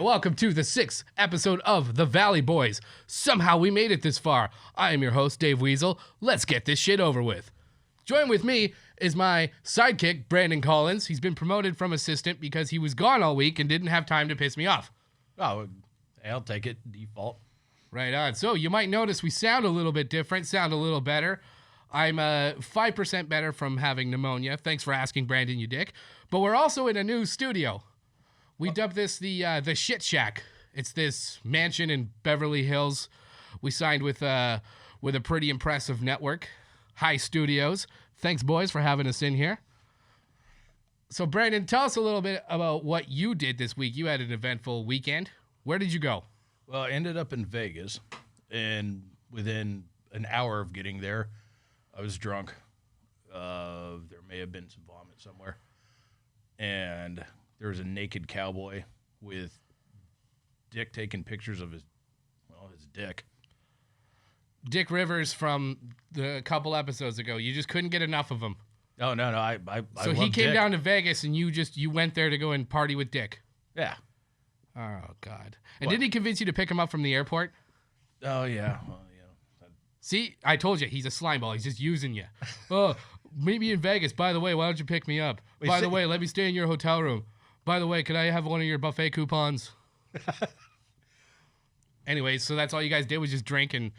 Welcome to the 6th episode of The Valley Boys. Somehow we made it this far. I am your host, Dave Weasel. Let's get this shit over with. Join with me is my sidekick, Brandon Collins. He's been promoted from assistant because he was gone all week and didn't have time to piss me off. Oh, I'll take it. Default. Right on. So you might notice we sound a little bit different, sound a little better. I'm 5% better from having pneumonia. Thanks for asking, Brandon, you dick. But we're also in a new studio. We dubbed this the Shit Shack. It's this mansion in Beverly Hills. We signed with a pretty impressive network, High Studios. Thanks, boys, for having us in here. So, Brandon, tell us a little bit about what you did this week. You had an eventful weekend. Where did you go? Well, I ended up in Vegas, and within an hour of getting there, I was drunk. There may have been some vomit somewhere. And there was a naked cowboy with Dick taking pictures of his dick. Dick Rivers from the couple episodes ago. You just couldn't get enough of him. No. So he came down to Vegas, and you went there to go and party with Dick. Yeah. Oh, God. And didn't he convince you to pick him up from the airport? Oh, yeah. Well, yeah. See, I told you, he's a slimeball. He's just using you. Oh, meet me in Vegas. By the way, why don't you pick me up? By the way, let me stay in your hotel room. By the way, could I have one of your buffet coupons? Anyway, so that's all you guys did was just drink and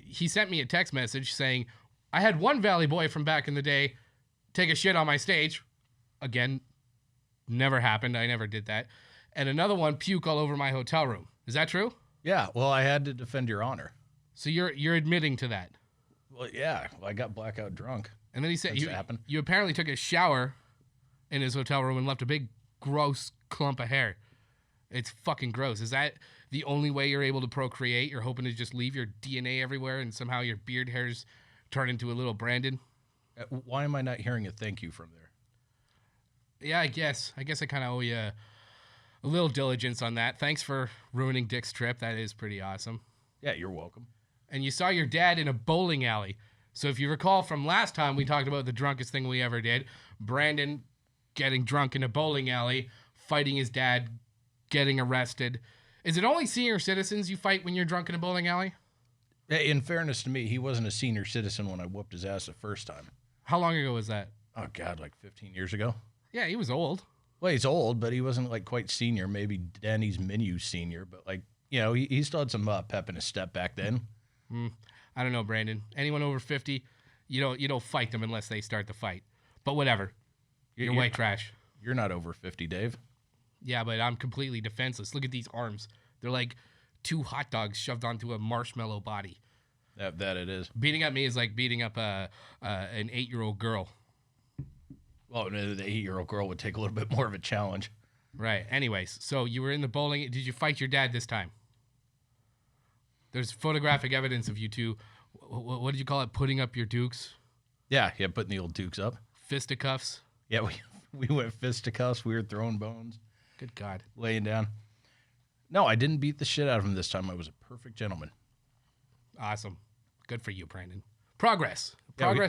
he sent me a text message saying, I had one Valley boy from back in the day take a shit on my stage. Again, never happened. I never did that. And another one puke all over my hotel room. Is that true? Yeah, well, I had to defend your honor. So you're admitting to that? Well, yeah. Well, I got blackout drunk. And then he said you apparently took a shower in his hotel room and left a big gross clump of hair. It's fucking gross. Is that the only way you're able to procreate? You're hoping to just leave your DNA everywhere and somehow your beard hairs turn into a little Brandon? Why am I not hearing a thank you from there? Yeah, I guess I kind of owe you a little diligence on that. Thanks for ruining Dick's trip. That is pretty awesome. Yeah, you're welcome. And you saw your dad in a bowling alley. So if you recall from last time we talked about the drunkest thing we ever did, Brandon getting drunk in a bowling alley, fighting his dad, getting arrested. Is it only senior citizens you fight when you're drunk in a bowling alley? In fairness to me, he wasn't a senior citizen when I whooped his ass the first time. How long ago was that? Oh, God, like 15 years ago. Yeah, he was old. Well, he's old, but he wasn't like quite senior. Maybe Danny's menu senior, but like, you know, he still had some pep in his step back then. I don't know, Brandon. Anyone over 50, you don't fight them unless they start the fight. But whatever. You're white trash. You're not over 50, Dave. Yeah, but I'm completely defenseless. Look at these arms. They're like 2 hot dogs shoved onto a marshmallow body. That it is. Beating up me is like beating up an 8-year-old girl. Well, the 8-year-old girl would take a little bit more of a challenge. Right. Anyways, so you were in the bowling. Did you fight your dad this time? There's photographic evidence of you two. What did you call it? Putting up your dukes? Yeah, putting the old dukes up. Fisticuffs? Yeah, we went fisticuffs. We were throwing bones. Good God. Laying down. No, I didn't beat the shit out of him this time. I was a perfect gentleman. Awesome. Good for you, Brandon. Progress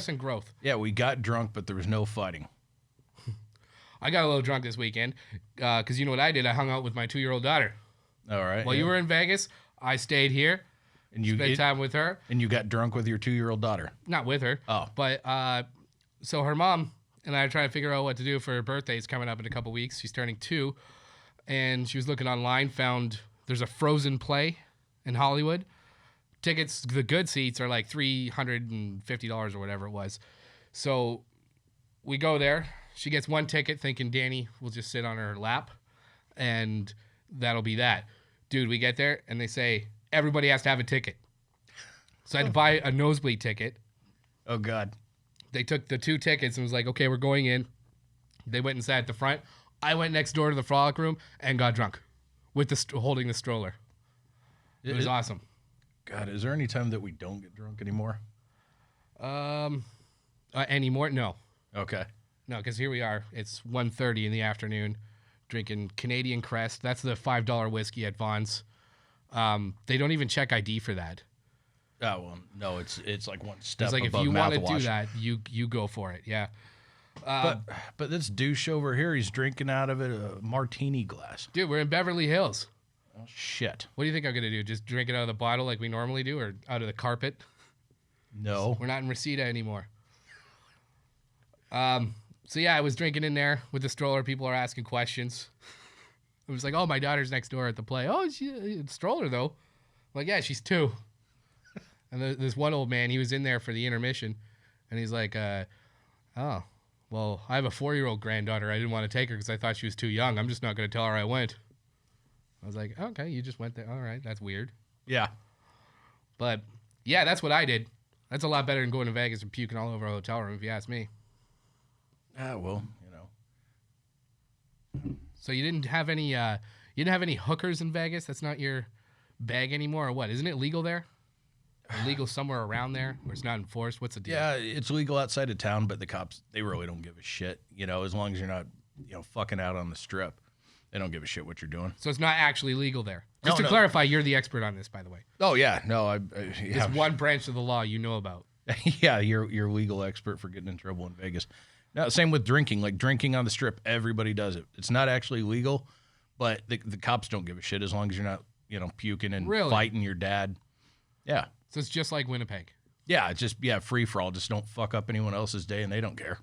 and growth. Yeah, we got drunk, but there was no fighting. I got a little drunk this weekend because you know what I did? I hung out with my 2-year-old daughter. All right. While you were in Vegas, I stayed here and spent time with her. And you got drunk with your 2-year-old daughter? Not with her. Oh. But so her mom and I are trying to figure out what to do for her birthday. It's coming up in a couple weeks. She's turning 2. And she was looking online, found there's a Frozen play in Hollywood. Tickets, the good seats are like $350 or whatever it was. So we go there. She gets one ticket thinking Danny will just sit on her lap and that'll be that. Dude, we get there and they say everybody has to have a ticket. So I had to buy a nosebleed ticket. Oh, God. They took the 2 tickets and was like, okay, we're going in. They went and sat at the front. I went next door to the frolic room and got drunk with holding the stroller. It was awesome. God, is there any time that we don't get drunk anymore? Anymore? No. Okay. No, because here we are. It's 1:30 in the afternoon, drinking Canadian Crest. That's the $5 whiskey at Vaughn's. They don't even check ID for that. Oh, well, no, it's like one step above mouthwash. It's like if you want to do that, you go for it, yeah. But this douche over here, he's drinking out of a martini glass. Dude, we're in Beverly Hills. Oh, shit. What do you think I'm going to do? Just drink it out of the bottle like we normally do, or out of the carpet? No. We're not in Reseda anymore. So yeah, I was drinking in there with the stroller. People are asking questions. I was like, oh, my daughter's next door at the play. Oh, she stroller though. I'm like, yeah, she's 2. And this one old man, he was in there for the intermission, and he's like, oh, well, I have a 4-year-old granddaughter. I didn't want to take her because I thought she was too young. I'm just not going to tell her I went. I was like, okay, you just went there. All right, that's weird. Yeah. But yeah, that's what I did. That's a lot better than going to Vegas and puking all over a hotel room, if you ask me. Well, So you didn't have any hookers in Vegas? That's not your bag anymore, or what? Isn't it legal there? Or legal somewhere around there where it's not enforced? What's the deal? Yeah, it's legal outside of town, but the cops, they really don't give a shit. As long as you're not, fucking out on the strip. They don't give a shit what you're doing. So it's not actually legal there. Just No, to clarify, you're the expert on this, by the way. Oh, yeah. No, There's one branch of the law you know about. Yeah, you're legal expert for getting in trouble in Vegas. Now, same with drinking. Like drinking on the strip, everybody does it. It's not actually legal, but the cops don't give a shit as long as you're not, puking and fighting your dad. Yeah. So it's just like Winnipeg. Yeah, it's just free for all. Just don't fuck up anyone else's day, and they don't care.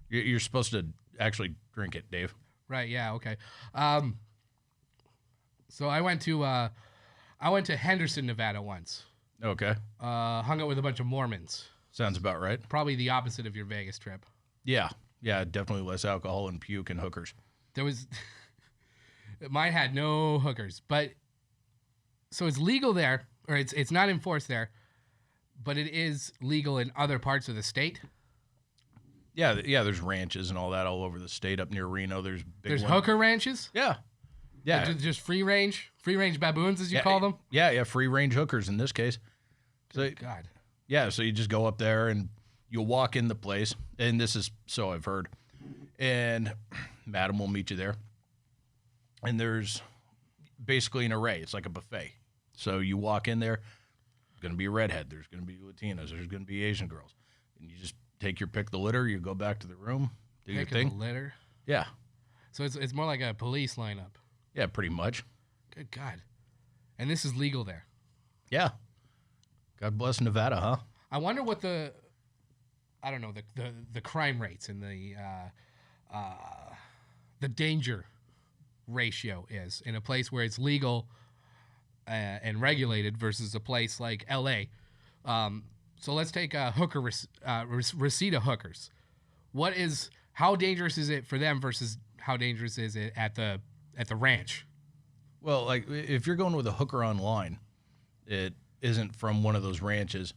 You're supposed to actually drink it, Dave. Right. Yeah. Okay. So I went to Henderson, Nevada once. Okay. Hung out with a bunch of Mormons. Sounds about right. Probably the opposite of your Vegas trip. Yeah. Yeah, definitely less alcohol and puke and hookers. Mine had no hookers, but so it's legal there, or it's not enforced there, but it is legal in other parts of the state. Yeah, there's ranches and all that all over the state. Up near Reno, there's hooker ranches? Yeah. Yeah. Just free range baboons, as you call them? Yeah, free range hookers in this case. God. Yeah, so you just go up there and you'll walk in the place, and this is so I've heard, and Madam will meet you there. And there's basically an array. It's like a buffet. So you walk in there, there's going to be a redhead, there's going to be Latinos, there's going to be Asian girls. And you just take your pick the litter, you go back to the room, do your thing. The litter? Yeah. So it's more like a police lineup. Yeah, pretty much. Good God. And this is legal there. Yeah. God bless Nevada, huh? I wonder what the crime rates and the danger ratio is in a place where it's legal and regulated versus a place like L.A. So let's take Reseda hookers. How dangerous is it for them versus how dangerous is it at the ranch? Well, like if you're going with a hooker online, it isn't from one of those ranches.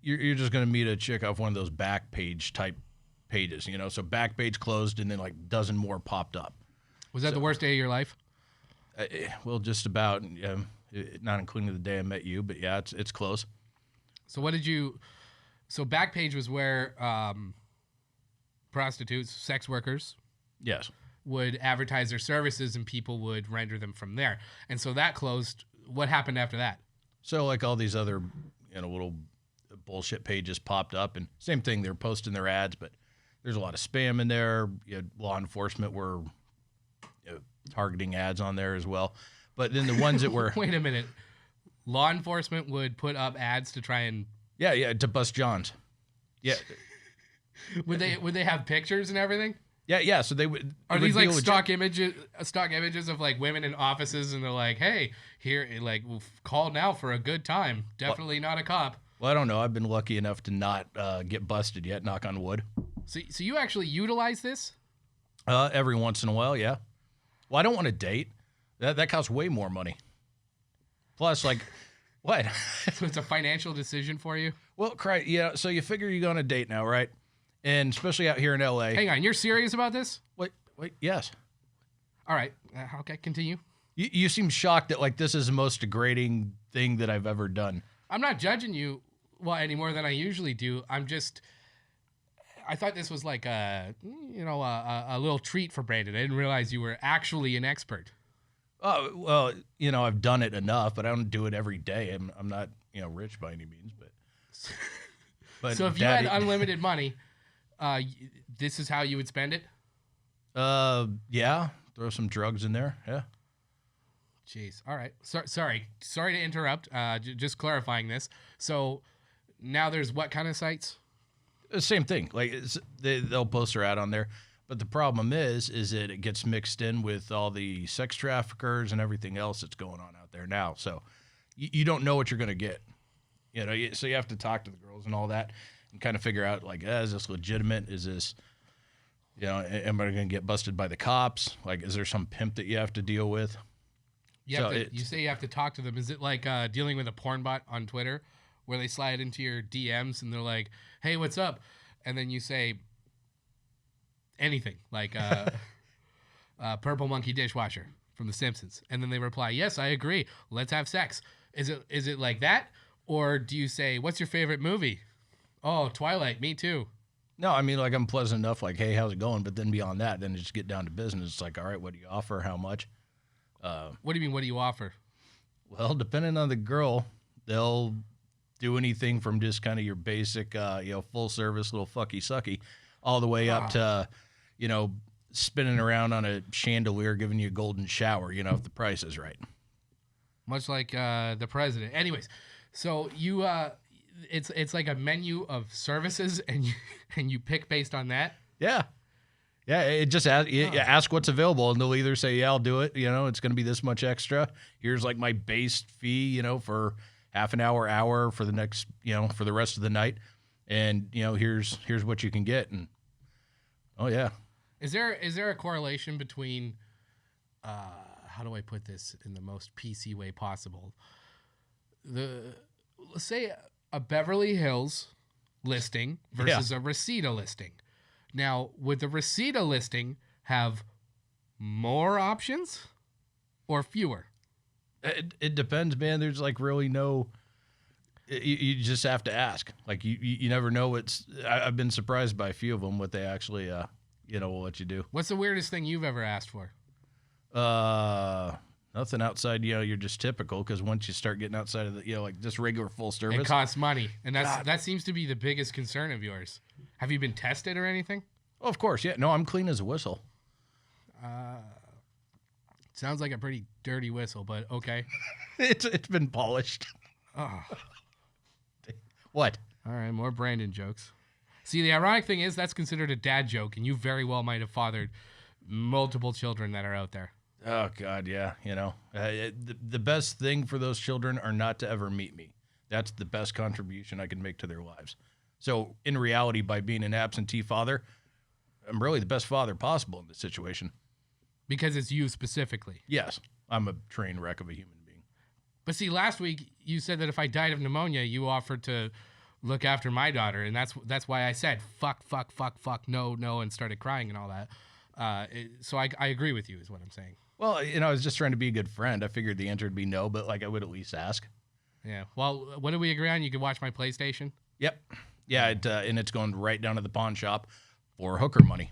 You're just going to meet a chick off one of those back page type pages, So back page closed and then like dozen more popped up. Was that the worst day of your life? Well, just about. Not including the day I met you, but yeah, it's close. So So Backpage was where prostitutes, sex workers, yes, would advertise their services and people would render them from there. And so that closed. What happened after that? So like all these other little bullshit pages popped up, and same thing. They're posting their ads, but there's a lot of spam in there. Law enforcement were targeting ads on there as well. But then the ones that were wait a minute, law enforcement would put up ads to try and to bust Johns. Yeah. would they have pictures and everything? Yeah. So they would. Are these like stock images of like women in offices, and they're like, hey, here, like, call now for a good time. Definitely not a cop. Well, I don't know. I've been lucky enough to not get busted yet. Knock on wood. So you actually utilize this? Every once in a while, yeah. Well, I don't want to date. That costs way more money. Plus, like, what? So it's a financial decision for you? Well, yeah. So you figure you go on a date now, right? And especially out here in L.A. Hang on, you're serious about this? Wait, yes. All right. Okay, continue. You seem shocked that like this is the most degrading thing that I've ever done. I'm not judging you any more than I usually do. I thought this was like a little treat for Brandon. I didn't realize you were actually an expert. Oh, well, I've done it enough, but I don't do it every day. I'm not, rich by any means, but so if you had unlimited money, This is how you would spend it? Yeah. Throw some drugs in there. Yeah. Jeez. All right. Sorry to interrupt. Just clarifying this. So now there's what kind of sites? Same thing. Like they'll post their ad on there. But the problem is that it gets mixed in with all the sex traffickers and everything else that's going on out there now. So you don't know what you're going to get. You know, so you have to talk to the girls and all that and kind of figure out, like, is this legitimate? Is this, you know, am I going to get busted by the cops? Like, is there some pimp that you have to deal with? You say you have to talk to them. Is it like dealing with a porn bot on Twitter where they slide into your DMs and they're like, hey, what's up? And then you say anything like purple monkey dishwasher from The Simpsons. And then they reply, yes, I agree. Let's have sex. Is it like that? Or do you say, what's your favorite movie? Oh, Twilight. Me too. No, I mean, like, I'm pleasant enough, like, hey, how's it going? But then beyond that, then just get down to business. It's like, all right, what do you offer? How much? What do you mean, what do you offer? Well, depending on the girl, they'll do anything from just kind of your basic, full service little fucky sucky all the way up to, spinning around on a chandelier, giving you a golden shower, if the price is right. Much like the president. Anyways, so you, it's like a menu of services, and you pick based on that. Yeah. Yeah, it just ask what's available, and they'll either say, yeah, I'll do it. It's going to be this much extra. Here's like my base fee, for half an hour for the next, for the rest of the night. And, here's what you can get. And, oh, yeah. Is there a correlation between, how do I put this in the most PC way possible? Let's say a Beverly Hills listing versus a Reseda listing. Now, would the Reseda listing have more options or fewer? It depends, man. There's like really no. You just have to ask. Like you never know. I've been surprised by a few of them what they actually will let you do. What's the weirdest thing you've ever asked for? Nothing outside. You're just typical, because once you start getting outside of the like just regular full service, it costs money, and that seems to be the biggest concern of yours. Have you been tested or anything? Oh, of course, yeah. No, I'm clean as a whistle. Sounds like a pretty dirty whistle, but okay. It's been polished. Oh. What? All right, more Brandon jokes. See, the ironic thing is that's considered a dad joke, and you very well might have fathered multiple children that are out there. Oh, God, yeah. The best thing for those children are not to ever meet me. That's the best contribution I can make to their lives. So, in reality, by being an absentee father, I'm really the best father possible in this situation. Because it's you specifically. Yes. I'm a train wreck of a human being. But see, last week you said that if I died of pneumonia, you offered to look after my daughter. And that's why I said, fuck, no, and started crying and all that. So I agree with you is what I'm saying. Well, I was just trying to be a good friend. I figured the answer would be no, but I would at least ask. Yeah. Well, what did we agree on? You could watch my PlayStation? Yep. Yeah, and it's going right down to the pawn shop for hooker money.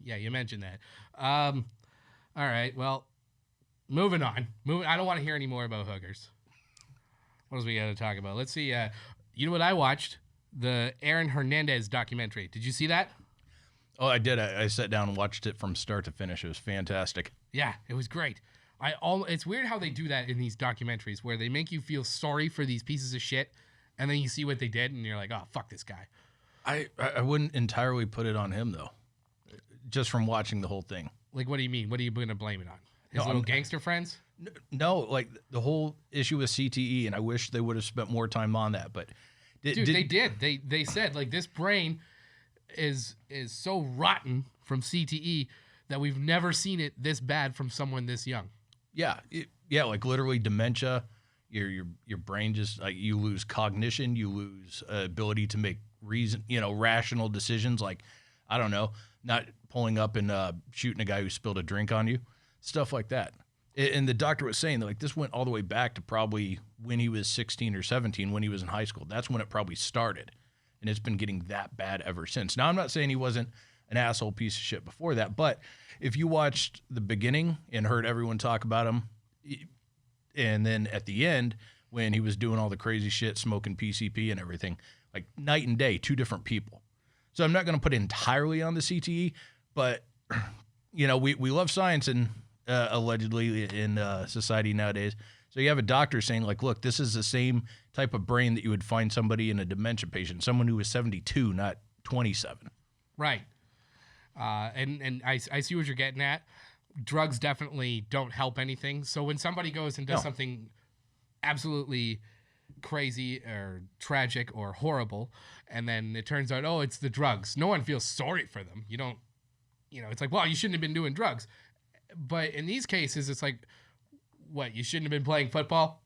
Yeah, you mentioned that. All right, well, moving on. I don't want to hear any more about hookers. What else we got to talk about? Let's see. You know what I watched? The Aaron Hernandez documentary. Did you see that? Oh, I did. I sat down and watched it from start to finish. It was fantastic. Yeah, it was great. It's weird how they do that in these documentaries where they make you feel sorry for these pieces of shit, and then you see what they did, and you're like, oh, fuck this guy. I wouldn't entirely put it on him, though, just from watching the whole thing. Like, what do you mean? What are you going to blame it on? His little gangster friends? No, like the whole issue with CTE, and I wish they would have spent more time on that. But they did. They said, like, this brain is so rotten from CTE that we've never seen it this bad from someone this young. Yeah, like literally dementia. Your brain just you lose cognition, you lose ability to make rational decisions. Like, I don't know, not pulling up and shooting a guy who spilled a drink on you, stuff like that. And the doctor was saying that this went all the way back to probably when he was 16 or 17, when he was in high school. That's when it probably started, and it's been getting that bad ever since. Now, I'm not saying he wasn't an asshole piece of shit before that, but if you watched the beginning and heard everyone talk about him, and then at the end when he was doing all the crazy shit, smoking PCP and everything, like night and day, two different people. So I'm not going to put it entirely on the CTE, but we love science and allegedly in society nowadays. So you have a doctor saying like, look, this is the same type of brain that you would find somebody in a dementia patient, someone who was 72, not 27. Right. And I see what you're getting at. Drugs definitely don't help anything. So when somebody goes and does something absolutely crazy or tragic or horrible, and then it turns out, oh, it's the drugs, no one feels sorry for them. You don't, it's like, well, you shouldn't have been doing drugs. But in these cases, it's like, what, you shouldn't have been playing football?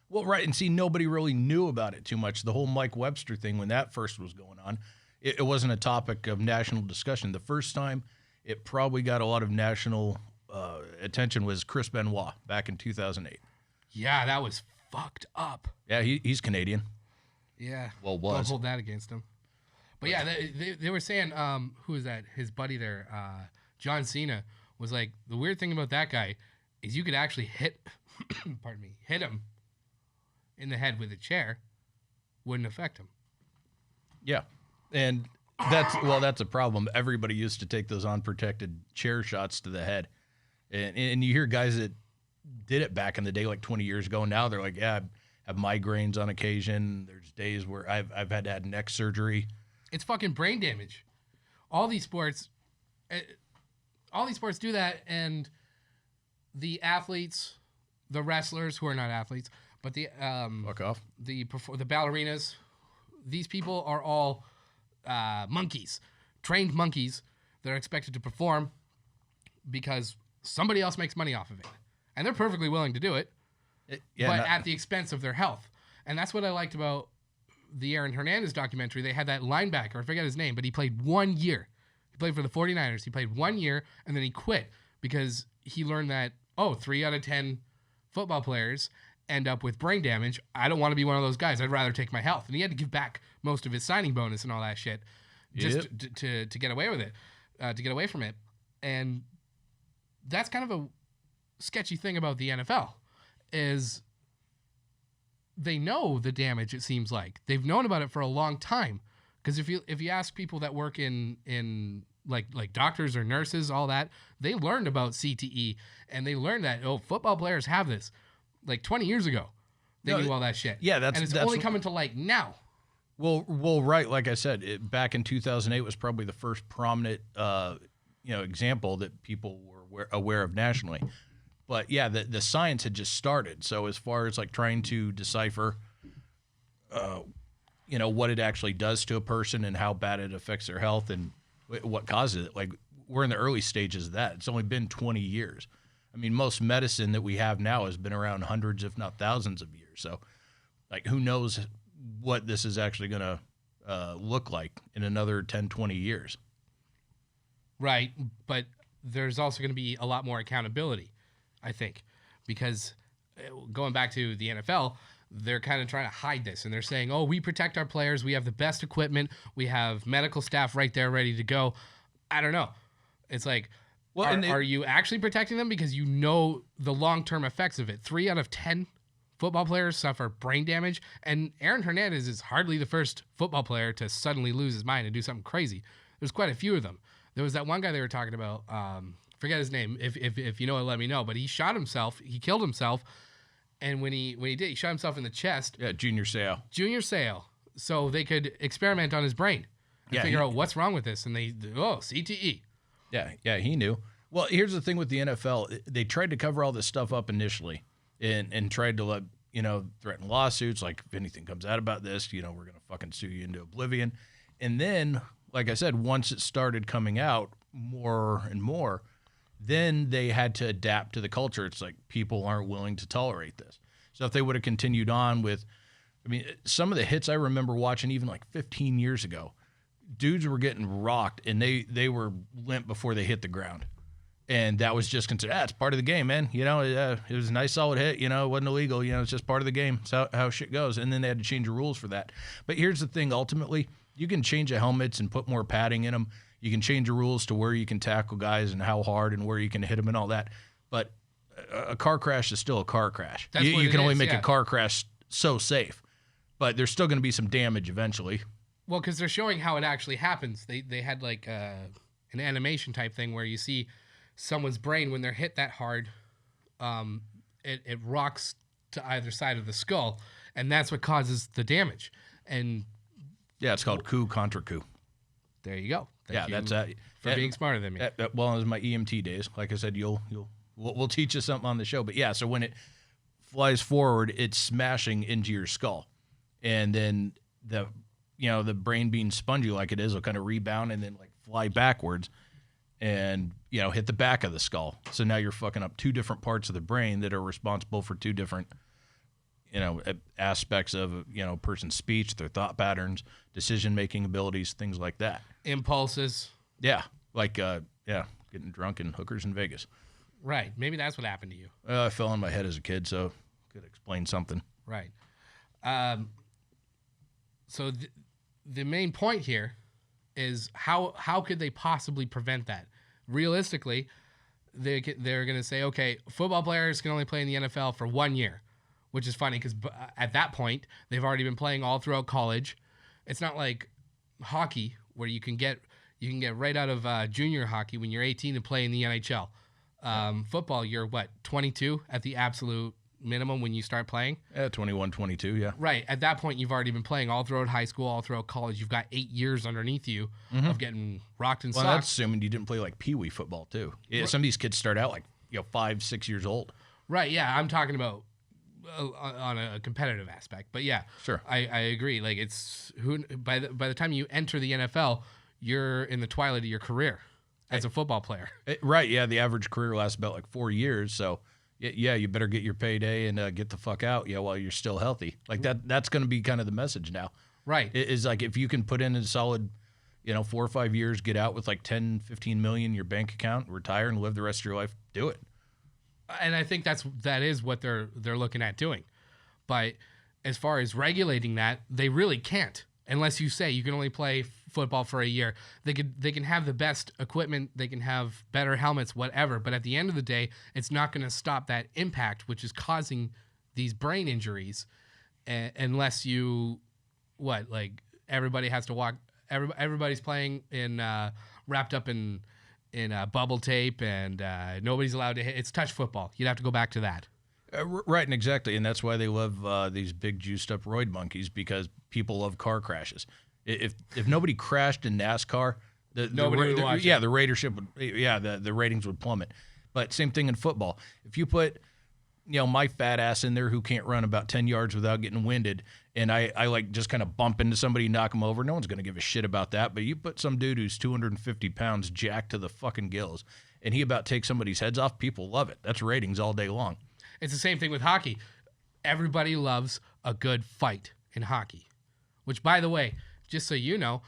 Well, right. And see, nobody really knew about it too much. The whole Mike Webster thing, when that first was going on, it wasn't a topic of national discussion. The first time it probably got a lot of national attention was Chris Benoit back in 2008. Yeah, that was fucked up. Yeah, he's Canadian. Yeah. Well, was. Don't hold that against him. But yeah, they were saying, who was that? His buddy there, John Cena, was like, the weird thing about that guy is you could actually hit him in the head with a chair, wouldn't affect him. Yeah. And that's a problem. Everybody used to take those unprotected chair shots to the head. And you hear guys that did it back in the day, like 20 years ago. Now they're like, yeah, I have migraines on occasion. There's days where I've had to have neck surgery. It's fucking brain damage. All these sports do that, and the athletes, the wrestlers who are not athletes, but the fuck off, the ballerinas, these people are all monkeys, trained monkeys that are expected to perform because somebody else makes money off of it, and they're perfectly willing to do it, at the expense of their health. And that's what I liked about the Aaron Hernandez documentary. They had that linebacker, I forget his name, but he played 1 year. He played for the 49ers. He played 1 year, and then he quit because he learned that, 3 out of 10 football players end up with brain damage. I don't want to be one of those guys. I'd rather take my health. And he had to give back most of his signing bonus and all that shit just to get away with it, to get away from it. And that's kind of a sketchy thing about the NFL is they know the damage, it seems like. They've known about it for a long time. Because if you ask people that work in like doctors or nurses, all that, they learned about CTE, and they learned that, football players have this. Like 20 years ago, they knew all that shit. Yeah, and it's only coming to light now. Well, right. Like I said, back in 2008 was probably the first prominent, example that people were aware of nationally. But yeah, the science had just started. So as far as like trying to decipher, what it actually does to a person and how bad it affects their health and what causes it, like we're in the early stages of that. It's only been 20 years. I mean, most medicine that we have now has been around hundreds, if not thousands of years. So, like, who knows what this is actually going to look like in another 10, 20 years. Right. But there's also going to be a lot more accountability, I think, because going back to the NFL, they're kind of trying to hide this. And they're saying, we protect our players. We have the best equipment. We have medical staff right there ready to go. I don't know. It's like, are you actually protecting them? Because you know the long-term effects of it. 3 out of 10 football players suffer brain damage. And Aaron Hernandez is hardly the first football player to suddenly lose his mind and do something crazy. There's quite a few of them. There was that one guy they were talking about. Forget his name. If you know it, let me know. But he shot himself. He killed himself. And when he did, he shot himself in the chest. Yeah, Junior Seau. So they could experiment on his brain and figure out what's wrong with this. And CTE. Yeah, he knew. Well, here's the thing with the NFL. They tried to cover all this stuff up initially and tried to threaten lawsuits. Like, if anything comes out about this, we're going to fucking sue you into oblivion. And then, like I said, once it started coming out more and more, then they had to adapt to the culture. It's like people aren't willing to tolerate this. So if they would have continued on with, some of the hits I remember watching even like 15 years ago, dudes were getting rocked and they were limp before they hit the ground. And that was just considered, it's part of the game, man. It was a nice solid hit. It wasn't illegal. It's just part of the game. It's how shit goes. And then they had to change the rules for that. But here's the thing. Ultimately, you can change the helmets and put more padding in them. You can change the rules to where you can tackle guys and how hard and where you can hit them and all that. But a car crash is still a car crash. You can only make a car crash so safe. But there's still going to be some damage eventually. Well, because they're showing how it actually happens. They had like an animation type thing where you see someone's brain when they're hit that hard, it rocks to either side of the skull, and that's what causes the damage. And yeah, it's called coup contra coup. There you go. Thank you that's for being smarter than me. Well, it was my EMT days. Like I said, we'll teach you something on the show. But yeah, so when it flies forward, it's smashing into your skull, and then the brain being spongy like it is will kind of rebound and then like fly backwards and hit the back of the skull. So now you're fucking up two different parts of the brain that are responsible for two different aspects of a person's speech, their thought patterns, decision making abilities, things like that. Impulses. Yeah, like getting drunk and hookers in Vegas. Right. Maybe that's what happened to you. I fell on my head as a kid, so could explain something. Right. So the main point here is how could they possibly prevent that? Realistically, they're going to say, okay, football players can only play in the NFL for 1 year, which is funny because at that point they've already been playing all throughout college. It's not like hockey where you can get right out of junior hockey when you're 18 and play in the NHL. Football, you're 22 at the absolute minimum when you start playing? 21, 22, yeah. Right. At that point, you've already been playing all throughout high school, all throughout college. You've got 8 years underneath you of getting rocked and socked. Well, that's assuming you didn't play like Pee Wee football, too. Yeah, some of these kids start out like 5, 6 years old. Right, yeah. I'm talking about on a competitive aspect. But yeah, sure. I agree. Like by the time you enter the NFL, you're in the twilight of your career as a football player. Right, yeah. The average career lasts about like 4 years, so yeah, you better get your payday and get the fuck out, while you're still healthy. Like that's going to be kind of the message now. Right. It is like if you can put in a solid, 4 or 5 years, get out with like 10, 15 million in your bank account, retire and live the rest of your life, do it. And I think that is what they're looking at doing. But as far as regulating that, they really can't. Unless you say you can only play football for a year. They can have the best equipment, they can have better helmets, whatever. But at the end of the day, it's not going to stop that impact, which is causing these brain injuries, unless you, everybody has to walk. Everybody's playing in wrapped up in bubble tape, and nobody's allowed to hit. It's touch football. You'd have to go back to that. Right, and exactly, and that's why they love these big juiced up roid monkeys, because people love car crashes. If nobody crashed in NASCAR, nobody would watch it. The ratership would, the ratings would plummet. But same thing in football. If you put, my fat ass in there who can't run about 10 yards without getting winded, and I like just kind of bump into somebody, knock them over, no one's going to give a shit about that. But you put some dude who's 250 pounds jacked to the fucking gills, and he about takes somebody's heads off, people love it. That's ratings all day long. It's the same thing with hockey. Everybody loves a good fight in hockey, which, by the way, just so you know,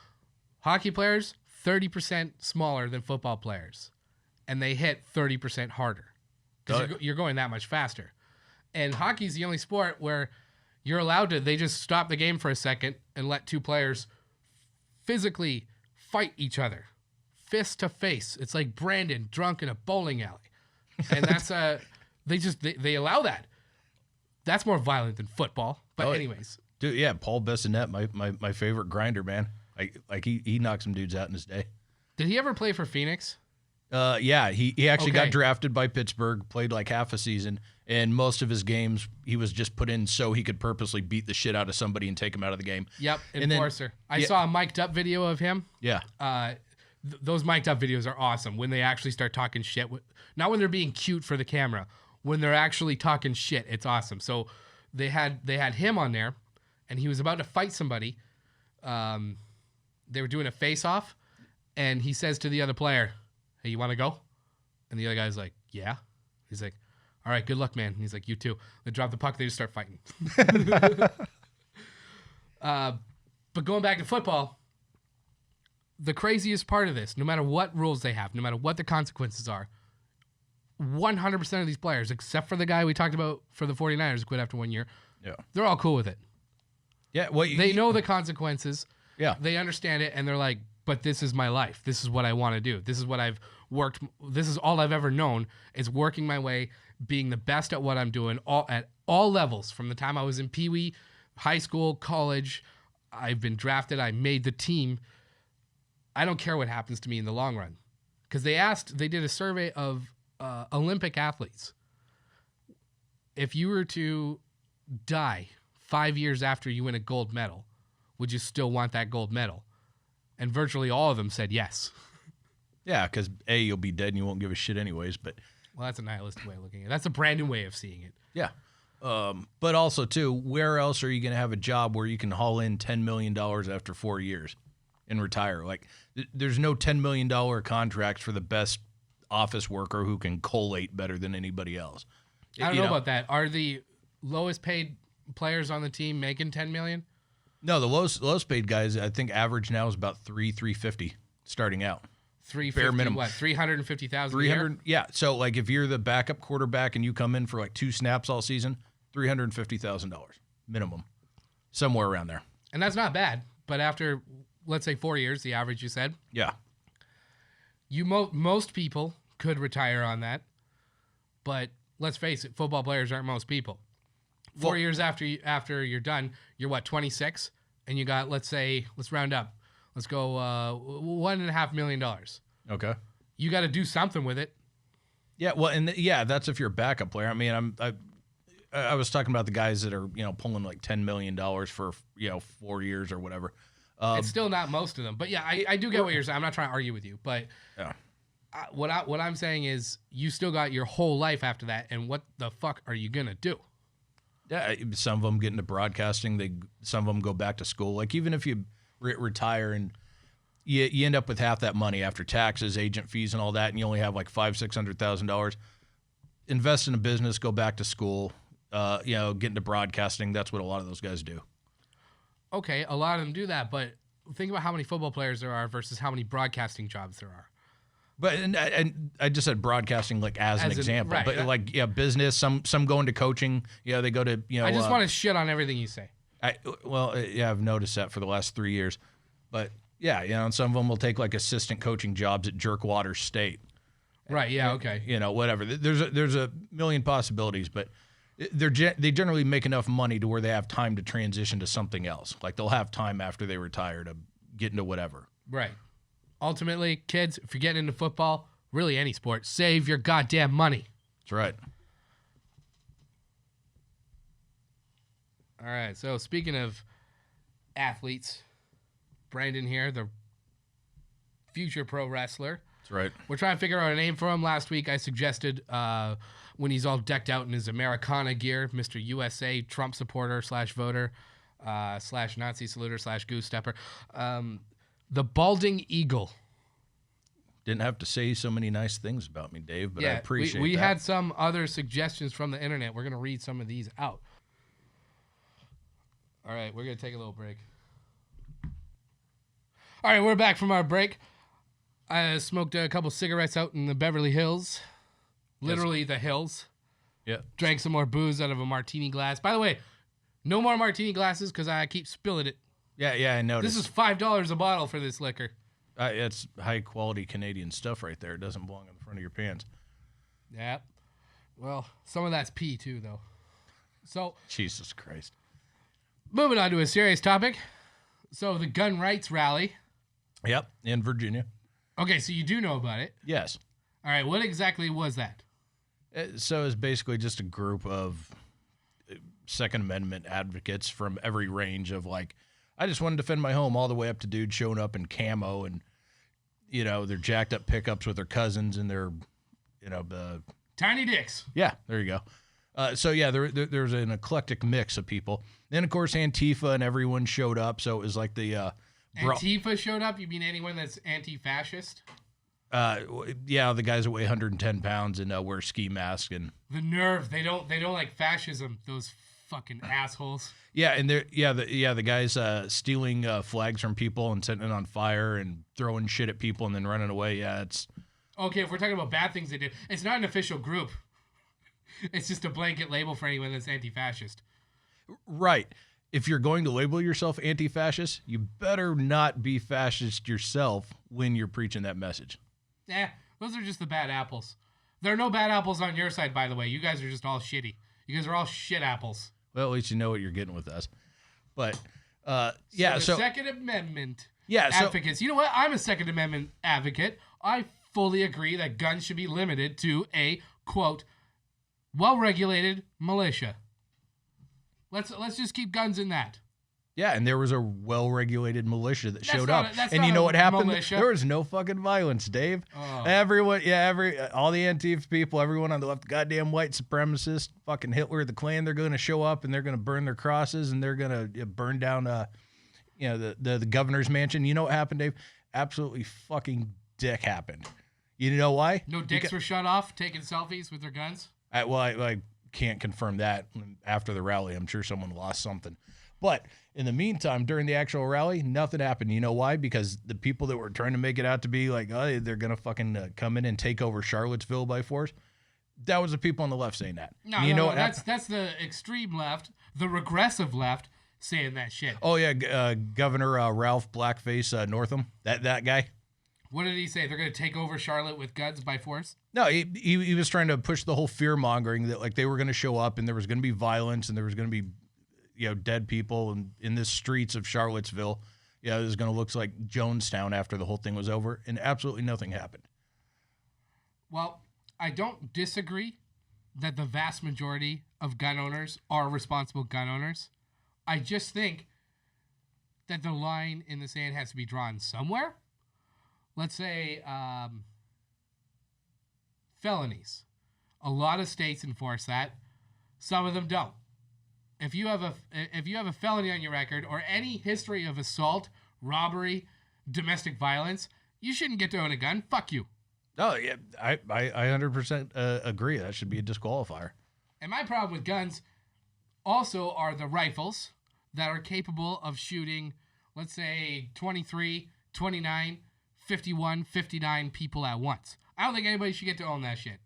hockey players 30% smaller than football players, and they hit 30% harder because you're going that much faster. And hockey's the only sport where you're allowed to. They just stop the game for a second and let two players physically fight each other, fist to face. It's like Brandon drunk in a bowling alley, and that's They allow that. That's more violent than football. But anyways. Dude, yeah, Paul Bissonnette, my favorite grinder, man. He knocked some dudes out in his day. Did he ever play for Phoenix? Yeah, he actually got drafted by Pittsburgh, played like half a season, and most of his games he was just put in so he could purposely beat the shit out of somebody and take him out of the game. Yep, enforcer. I saw a mic'd up video of him. Yeah. Those mic'd up videos are awesome when they actually start talking shit. Not when they're being cute for the camera. When they're actually talking shit, it's awesome. So they had him on there, and he was about to fight somebody. They were doing a face-off, and he says to the other player, "Hey, you want to go?" And the other guy's like, "Yeah." He's like, "All right, good luck, man." And he's like, "You too." They drop the puck, they just start fighting. But going back to football, the craziest part of this, no matter what rules they have, no matter what the consequences are, 100% of these players, except for the guy we talked about for the 49ers who quit after 1 year, they're all cool with it. Yeah, well, they know the consequences. Yeah. They understand it, and they're like, but this is my life. This is what I want to do. This is what I've worked. This is all I've ever known, is working my way, being the best at what I'm doing at all levels, from the time I was in Pee Wee, high school, college. I've been drafted. I made the team. I don't care what happens to me in the long run. Because they did a survey of Olympic athletes. If you were to die 5 years after you win a gold medal, would you still want that gold medal? And virtually all of them said yes. Yeah, because A, you'll be dead and you won't give a shit anyways. But well, that's a nihilistic way of looking at it. That's a brand new way of seeing it. yeah. But also, too, where else are you going to have a job where you can haul in $10 million after 4 years and retire? Like, there's no $10 million contracts for the best office worker who can collate better than anybody else. I don't know about that. Are the lowest paid players on the team making $10 million? No, the lowest paid guys, I think average now is about $350 starting out. Bare minimum. What, $350,000 a year? Yeah. So, like, if you're the backup quarterback and you come in for like 2 snaps all season, $350,000 minimum, somewhere around there. And that's not bad. But after, let's say, 4 years, the average you said. Yeah. Most people could retire on that, but let's face it, football players aren't most people. 4 years after you're done, you're what, 26, and you got, let's round up, let's go $1.5 million. Okay. You got to do something with it. Yeah. Well, and that's if you're a backup player. I mean, I was talking about the guys that are pulling like $10 million for 4 years or whatever. It's still not most of them, but yeah, I do get what you're saying. I'm not trying to argue with you, but yeah. What I'm saying is you still got your whole life after that, and what the fuck are you gonna do? Yeah, some of them get into broadcasting. Some of them go back to school. Like, even if you retire and you end up with half that money after taxes, agent fees, and all that, and you only have like $500,000-$600,000, invest in a business, go back to school, get into broadcasting. That's what a lot of those guys do. Okay, a lot of them do that, but think about how many football players there are versus how many broadcasting jobs there are. But and I just said broadcasting like as an example, right, but like business. Some go into coaching. Yeah, they go to I just want to shit on everything you say. I've noticed that for the last 3 years, but yeah, and some of them will take like assistant coaching jobs at Jerkwater State. Right. Yeah. Okay. Whatever. There's a million possibilities, but they generally make enough money to where they have time to transition to something else. Like, they'll have time after they retire to get into whatever. Right. Ultimately, kids, if you're getting into football, really any sport, save your goddamn money. That's right. All right. So, speaking of athletes, Brandon here, the future pro wrestler. That's right. We're trying to figure out a name for him. Last week, I suggested when he's all decked out in his Americana gear, Mr. USA, Trump supporter / voter / Nazi saluter / goose stepper. The Balding Eagle. Didn't have to say so many nice things about me, Dave, but I appreciate that. We had some other suggestions from the internet. We're going to read some of these out. All right, we're going to take a little break. All right, we're back from our break. I smoked a couple cigarettes out in the Beverly Hills. Literally the hills. Yeah. Drank some more booze out of a martini glass. By the way, no more martini glasses because I keep spilling it. Yeah, I noticed. This is $5 a bottle for this liquor. It's high-quality Canadian stuff right there. It doesn't belong in the front of your pants. Yeah. Well, some of that's pee, too, though. So, Jesus Christ. Moving on to a serious topic. So, the gun rights rally. Yep, in Virginia. Okay, so you do know about it. Yes. All right, what exactly was that? So it's basically just a group of Second Amendment advocates from every range of, like, I just want to defend my home, all the way up to dudes showing up in camo and, they're jacked up pickups with their cousins and their, Tiny dicks. Yeah, there you go. There's an eclectic mix of people. Then, of course, Antifa and everyone showed up. So it was like the... Antifa showed up? You mean anyone that's anti-fascist? The guys that weigh 110 pounds and wear ski masks and... The nerve. They don't like fascism, those fucking assholes. Yeah, and the guys stealing flags from people and setting it on fire and throwing shit at people and then running away. Yeah, it's okay. If we're talking about bad things they did, it's not an official group. It's just a blanket label for anyone that's anti-fascist. Right. If you're going to label yourself anti-fascist, you better not be fascist yourself when you're preaching that message. Yeah, those are just the bad apples. There are no bad apples on your side, by the way. You guys are just all shitty. You guys are all shit apples. Well, at least you know what you're getting with us. But Yeah. The So Second Amendment yeah. So advocates. You know what? I'm a Second Amendment advocate. I fully agree that guns should be limited to a, quote, well-regulated militia. Let's just keep guns in that. yeah, and there was a well-regulated militia that showed not up, that's and not you know a what happened? militia. There was no fucking violence, Dave. Oh. Everyone, all the Antifa people, everyone on the left, goddamn white supremacists, fucking Hitler, the Klan, they're going to show up and they're going to burn their crosses and they're going to burn down, the governor's mansion. You know what happened, Dave? Absolutely fucking dick happened. You know why? No dicks were shut off taking selfies with their guns? I can't confirm that. After the rally, I'm sure someone lost something. But in the meantime, during the actual rally, nothing happened. You know why? Because the people that were trying to make it out to be like, oh, they're going to fucking come in and take over Charlottesville by force, that was the people on the left saying that. No, that's the extreme left, the regressive left saying that shit. Oh, yeah, Governor Ralph Blackface Northam, that guy. What did he say? They're going to take over Charlotte with guns by force? No, he was trying to push the whole fear-mongering that, like, they were going to show up and there was going to be violence and there was going to be, dead people in the streets of Charlottesville. Yeah, it was going to look like Jonestown after the whole thing was over, and absolutely nothing happened. Well, I don't disagree that the vast majority of gun owners are responsible gun owners. I just think that the line in the sand has to be drawn somewhere. Let's say felonies. A lot of states enforce that. Some of them don't. If you have a felony on your record or any history of assault, robbery, domestic violence, you shouldn't get to own a gun. Fuck you. Oh, yeah, I 100% agree. That should be a disqualifier. And my problem with guns also are the rifles that are capable of shooting, let's say, 23, 29, 51, 59 people at once. I don't think anybody should get to own that shit.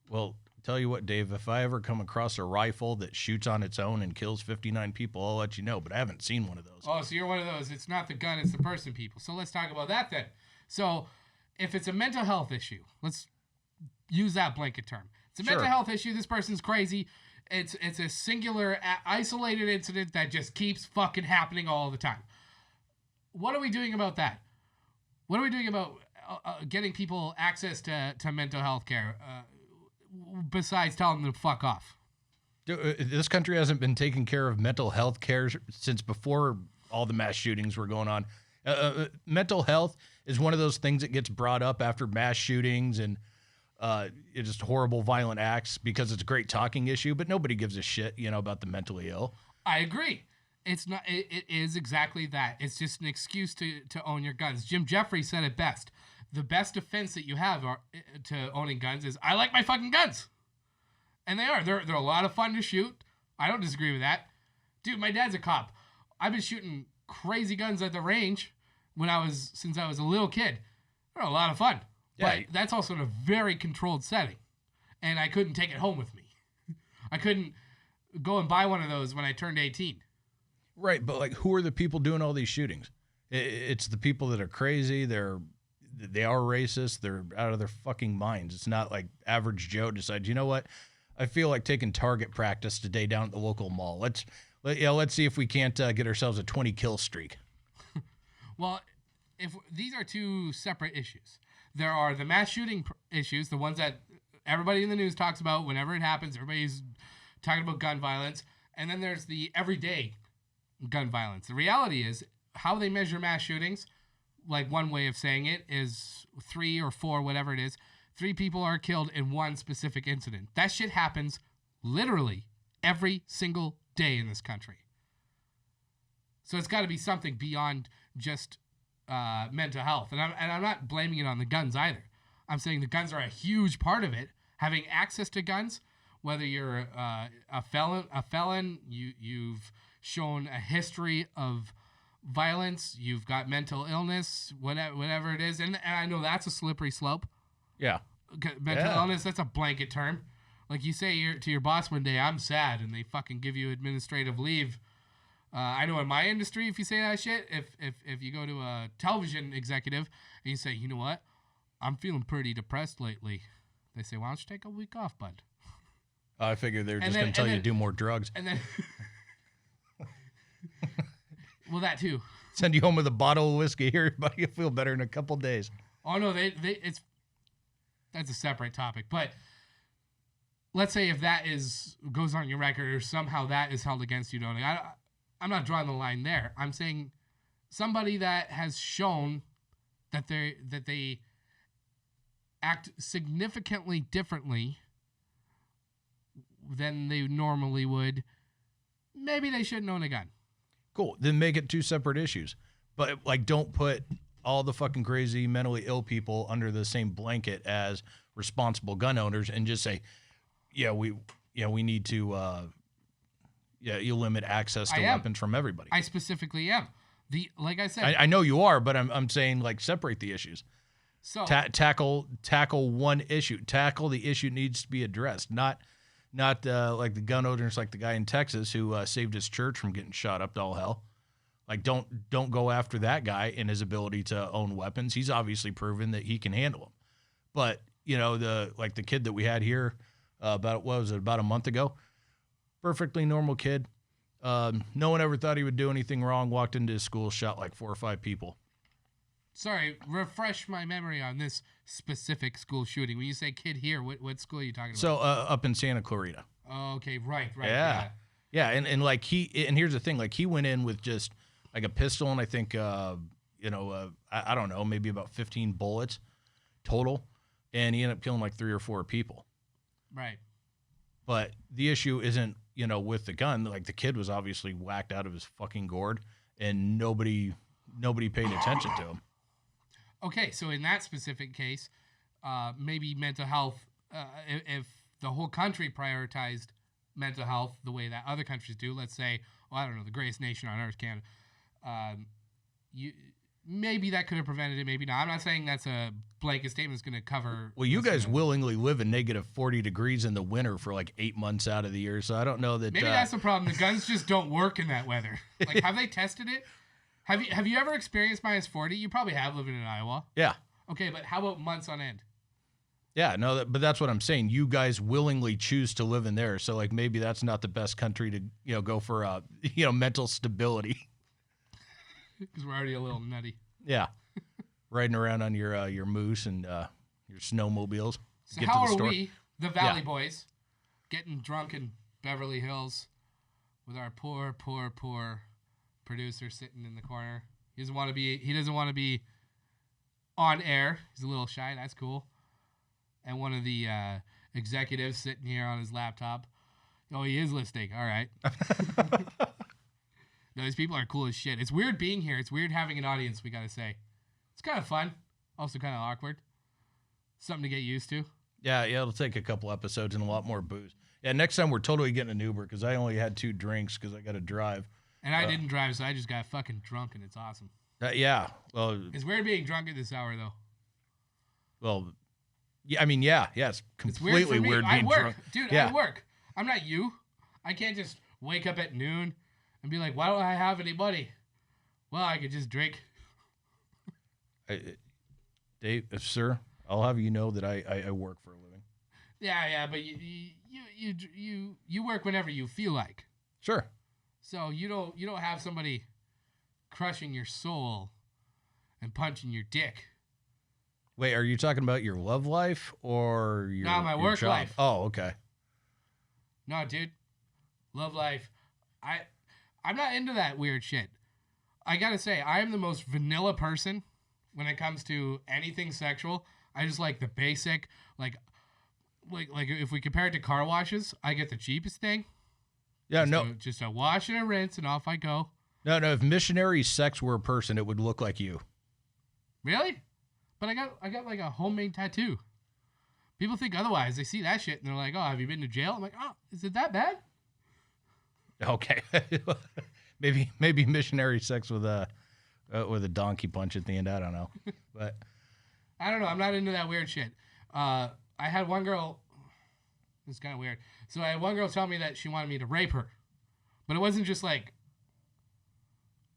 Well, tell you what, Dave, if I ever come across a rifle that shoots on its own and kills 59 people, I'll let you know, but I haven't seen one of those. Oh, so you're one of those. It's not the gun, it's the person people. So let's talk about that then. So if it's a mental health issue, let's use that blanket term. It's a mental health issue. This person's crazy. It's a singular, isolated incident that just keeps fucking happening all the time. What are we doing about that? What are we doing about getting people access to mental health care besides telling them to fuck off? This country hasn't been taking care of mental health care since before all the mass shootings were going on. Mental health is one of those things that gets brought up after mass shootings and it's just horrible, violent acts because it's a great talking issue, but nobody gives a shit, about the mentally ill. I agree. It's not. It is exactly that. It's just an excuse to own your guns. Jim Jeffries said it best. The best defense that you have to owning guns is, I like my fucking guns. And they are. They're a lot of fun to shoot. I don't disagree with that. Dude, my dad's a cop. I've been shooting crazy guns at the range since I was a little kid. They're a lot of fun. Yeah. But that's also in a very controlled setting. And I couldn't take it home with me. I couldn't go and buy one of those when I turned 18. Right, but like, who are the people doing all these shootings? It's the people that are crazy. They are racist. They're out of their fucking minds. It's not like average Joe decides, you know what? I feel like taking target practice today down at the local mall. Let's see if we can't get ourselves a 20 kill streak. Well, if these are two separate issues. There are the mass shooting issues, the ones that everybody in the news talks about whenever it happens. Everybody's talking about gun violence. And then there's the everyday gun violence. The reality is how they measure mass shootings, like one way of saying it is 3 or 4, whatever it is, 3 people are killed in one specific incident. That shit happens literally every single day in this country. So it's got to be something beyond just mental health. And I'm not blaming it on the guns either. I'm saying the guns are a huge part of it. Having access to guns, whether you're a felon, you've shown a history of violence, you've got mental illness, whatever it is, and I know that's a slippery slope. Yeah. Mental illness, that's a blanket term. Like you say to your boss one day, I'm sad, and they fucking give you administrative leave. I know in my industry, if you say that shit, if you go to a television executive and you say, you know what, I'm feeling pretty depressed lately, they say, why don't you take a week off, bud? I figure they're just going to tell you to do more drugs. And then Well, that too. Send you home with a bottle of whiskey. Here, buddy, you'll feel better in a couple days. Oh no, that's a separate topic. But let's say if that goes on your record or somehow that is held against you, I'm not drawing the line there. I'm saying somebody that has shown that they act significantly differently than they normally would, maybe they shouldn't own a gun. Cool. Then make it two separate issues. But, like, don't put all the fucking crazy mentally ill people under the same blanket as responsible gun owners and just say, we need to you limit access to weapons from everybody. I specifically am. Like I said, I know you are, but I'm saying, like, separate the issues. So tackle one issue. Tackle the issue needs to be addressed. Not like the gun owners, like the guy in Texas who saved his church from getting shot up to all hell. Like, don't go after that guy and his ability to own weapons. He's obviously proven that he can handle them. But the kid that we had here about a month ago, perfectly normal kid. No one ever thought he would do anything wrong. Walked into his school, shot like 4 or 5 people. Sorry, refresh my memory on this specific school shooting. When you say kid here, what school are you talking about? So up in Santa Clarita. Oh, okay, right. Yeah, and like and here's the thing, like he went in with just like a pistol and I think I don't know, maybe about 15 bullets total, and he ended up killing like 3 or 4 people. Right. But the issue isn't, with the gun. Like the kid was obviously whacked out of his fucking gourd, and nobody paid attention to him. Okay, so in that specific case, maybe mental health, if the whole country prioritized mental health the way that other countries do, let's say, I don't know, the greatest nation on earth, Canada, maybe that could have prevented it, maybe not. I'm not saying that's a blanket statement that's going to cover... Well, you guys willingly live in negative 40 degrees in the winter for like 8 months out of the year, so I don't know that... Maybe that's the problem. The guns just don't work in that weather. Like, have they tested it? Have you ever experienced minus 40? You probably have, living in Iowa. Yeah. Okay, but how about months on end? Yeah, no, but that's what I'm saying. You guys willingly choose to live in there, so like maybe that's not the best country to go for mental stability. Because we're already a little nutty. Yeah, riding around on your moose and your snowmobiles. So how are we, the Valley Boys, getting drunk in Beverly Hills with our poor producer sitting in the corner? He doesn't want to be on air. He's a little shy. That's cool. And one of the executives sitting here on his laptop. Oh, he is listening. All right. No, these people are cool as shit. It's weird being here. It's weird having an audience, we got to say. It's kind of fun. Also kind of awkward. Something to get used to. Yeah, it'll take a couple episodes and a lot more booze. Yeah, next time we're totally getting an Uber because I only had 2 drinks because I got to drive. And I didn't drive, so I just got fucking drunk, and it's awesome. Yeah. Well, it's weird being drunk at this hour, though. Well, yeah, I mean, yeah, it's completely weird being drunk. Dude, I work. I'm not you. I can't just wake up at noon and be like, why don't I have any money? Well, I could just drink. Dave, sir, I'll have you know that I work for a living. Yeah, but you work whenever you feel like. Sure. So you don't have somebody crushing your soul and punching your dick. Wait, are you talking about your love life or your my work job? life? Oh, okay. No, dude. Love life. I'm not into that weird shit. I gotta say, I am the most vanilla person when it comes to anything sexual. I just like the basic, like if we compare it to car washes, I get the cheapest thing. Yeah, just a wash and a rinse, and off I go. No. If missionary sex were a person, it would look like you. Really? But I got like a homemade tattoo. People think otherwise. They see that shit and they're like, "Oh, have you been to jail?" I'm like, "Oh, is it that bad?" Okay, maybe missionary sex with a donkey punch at the end. I don't know, but I don't know. I'm not into that weird shit. I had one girl. It's kind of weird. So I had one girl tell me that she wanted me to rape her, but it wasn't just like,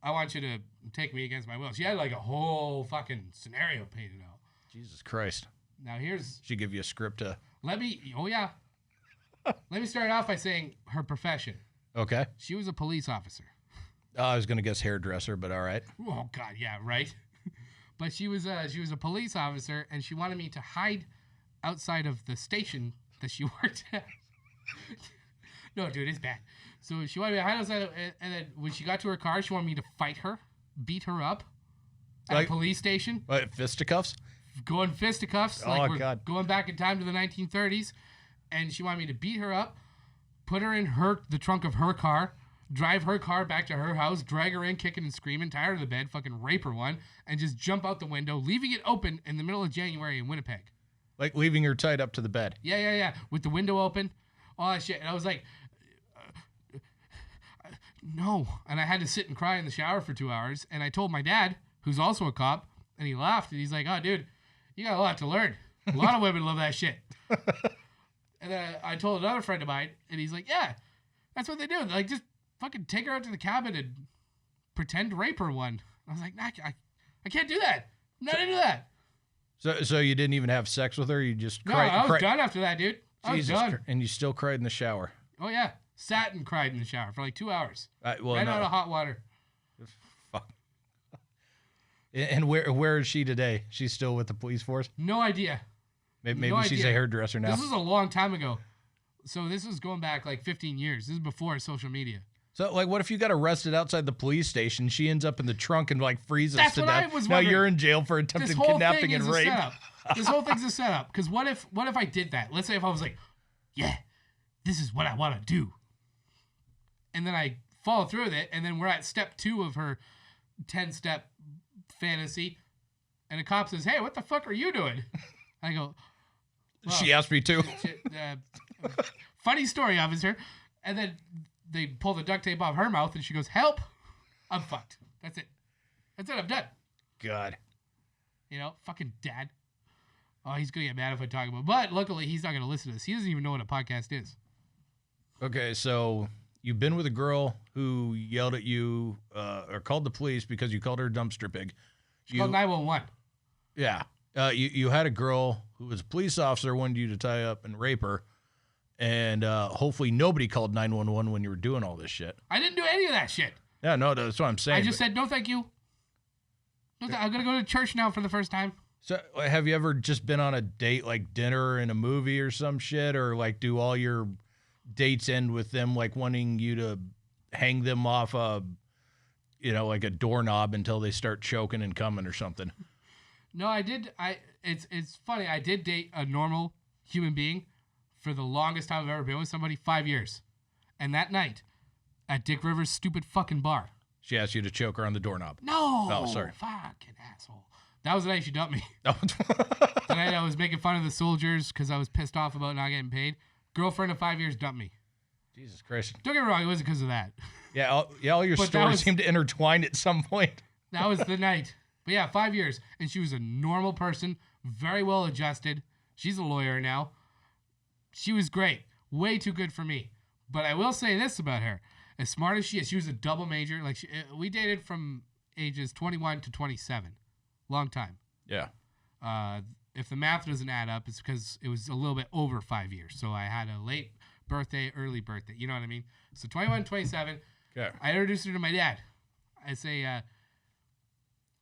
I want you to take me against my will. She had like a whole fucking scenario painted out. Jesus Christ. Now she give you a script to... Let me start off by saying her profession. Okay. She was a police officer. I was gonna guess hairdresser, but all right. Oh God, yeah, right. But she was a police officer, and she wanted me to hide outside of the station that she worked at. No, dude, it's bad. So she wanted me to hide outside, and then when she got to her car, she wanted me to fight her, beat her up at a police station. What, fisticuffs? Going fisticuffs. Oh, Like we're God. going back in time to the 1930s. And she wanted me to beat her up, put her in the trunk of her car, drive her car back to her house, drag her in, kicking and screaming, tie her to the bed, fucking rape her one, and just jump out the window, leaving it open in the middle of January in Winnipeg. Like leaving her tied up to the bed. Yeah. With the window open, all that shit. And I was like, no. And I had to sit and cry in the shower for 2 hours. And I told my dad, who's also a cop, and he laughed. And he's like, oh, dude, you got a lot to learn. A lot of women love that shit. And then I told another friend of mine, and he's like, yeah, that's what they do. Like, just fucking take her out to the cabin and pretend to rape her one. I was like, nah, I can't do that. I'm not into that. So you didn't even have sex with her? You just No, cried? I was done after that, dude. I was done. And you still cried in the shower? Oh, yeah. Sat and cried in the shower for like 2 hours. Well, Ran no. out of hot water. Fuck. And where is she today? She's still with the police force? No idea. Maybe No she's idea. a hairdresser now. This was a long time ago. So this was going back like 15 years. This is before social media. So, like, what if you got arrested outside the police station? She ends up in the trunk and, like, freezes That's to what death. I was Now wondering. you're in jail for attempted This whole kidnapping thing and is a rape. setup. This whole thing's a setup. Because what if I did that? Let's say if I was like, yeah, this is what I want to do. And then I follow through with it. And then we're at step 2 of her 10-step fantasy. And a cop says, hey, what the fuck are you doing? I go, well, She asked me too. funny story, officer. And then they pull the duct tape off her mouth and she goes, help. I'm fucked. That's it. I'm done. God. You know, fucking dad. Oh, he's going to get mad if I talk about it. But luckily, he's not going to listen to this. He doesn't even know what a podcast is. Okay, so you've been with a girl who yelled at you or called the police because you called her a dumpster pig. She called 911. Yeah. You had a girl who was a police officer wanted you to tie up and rape her. And hopefully nobody called 911 when you were doing all this shit. I didn't do any of that shit. Yeah, no, that's what I'm saying. I just said, no, thank you. I'm going to go to church now for the first time. So have you ever just been on a date, like dinner and a movie or some shit? Or like do all your dates end with them like wanting you to hang them off like a doorknob until they start choking and coming or something? No, I did. It's funny. I did date a normal human being for the longest time I've ever been with somebody, 5 years. And that night at Dick Rivers' stupid fucking bar. She asked you to choke her on the doorknob. No. Oh, sorry. Fucking asshole. That was the night she dumped me. Oh. The night I was making fun of the soldiers because I was pissed off about not getting paid. Girlfriend of 5 years dumped me. Jesus Christ. Don't get me wrong. It wasn't because of that. Yeah, all your But stories seem to intertwine at some point. That was the night. But yeah, 5 years. And she was a normal person, very well adjusted. She's a lawyer now. She was great. Way too good for me. But I will say this about her. As smart as she is, she was a double major. Like we dated from ages 21 to 27. Long time. Yeah. If the math doesn't add up, it's because it was a little bit over 5 years. So I had a late birthday, early birthday. You know what I mean? So 21, 27. Okay. I introduced her to my dad. I say,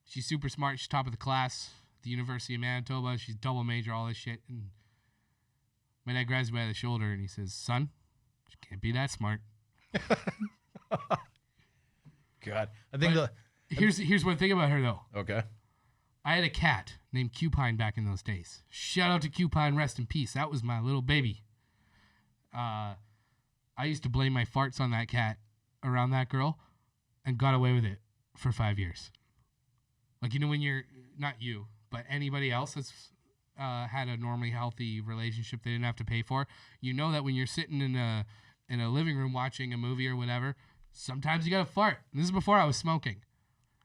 she's super smart. She's top of the class at the University of Manitoba. She's double major, all this shit. And my dad grabs me by the shoulder and he says, son, she can't be that smart. God. I think Here's one thing about her, though. Okay. I had a cat named Cupine back in those days. Shout out to Cupine, rest in peace. That was my little baby. I used to blame my farts on that cat around that girl and got away with it for 5 years. Like, you know, when you're, not you, but anybody else that's had a normally healthy relationship they didn't have to pay for, you know that when you're sitting in a living room watching a movie or whatever, sometimes you gotta fart. And this is before I was smoking.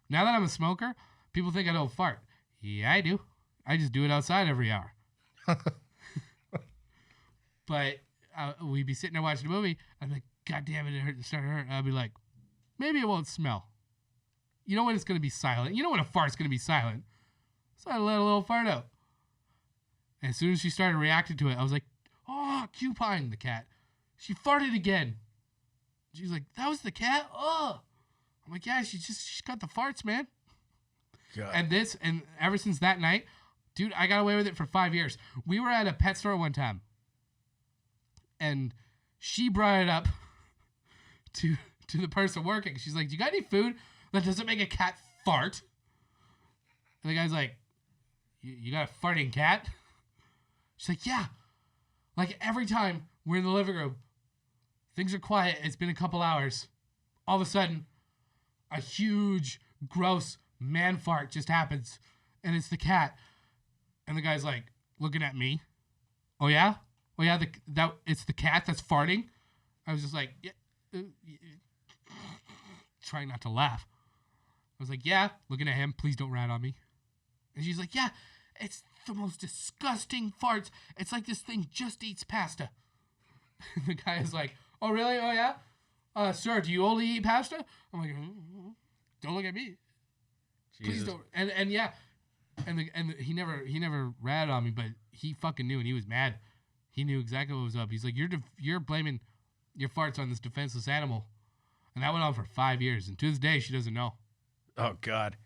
Now that I'm a smoker, people think I don't fart. Yeah, I do. I just do it outside every hour. But we'd be sitting there watching a movie. I'd be like, God damn it, it started hurting. I'd be like, maybe it won't smell. You know when it's going to be silent. You know when a fart's going to be silent. So I let a little fart out. And as soon as she started reacting to it, I was like, oh, Cupine, the cat. She farted again. She's like, that was the cat? Oh. I'm like, yeah, she's got the farts, man. God. And ever since that night, dude, I got away with it for 5 years. We were at a pet store one time, and she brought it up to the person working. She's like, do you got any food that doesn't make a cat fart? And the guy's like, you got a farting cat? She's like, yeah. Like, every time we're in the living room, things are quiet. It's been a couple hours. All of a sudden, a huge, gross man fart just happens. And it's the cat. And the guy's like, looking at me. Oh, yeah? Oh, yeah, it's the cat that's farting? I was just like, yeah. Trying not to laugh. I was like, yeah. Looking at him. Please don't rat on me. And she's like, yeah. It's the most disgusting farts. It's like this thing just eats pasta. The guy is like, oh, really? Oh, yeah? Sir, do you only eat pasta? I'm like, don't look at me. Jesus. Please don't. And yeah. And he never ratted on me, but he fucking knew, and he was mad. He knew exactly what was up. He's like, you're blaming your farts on this defenseless animal. And that went on for 5 years. And to this day, she doesn't know. Oh, God.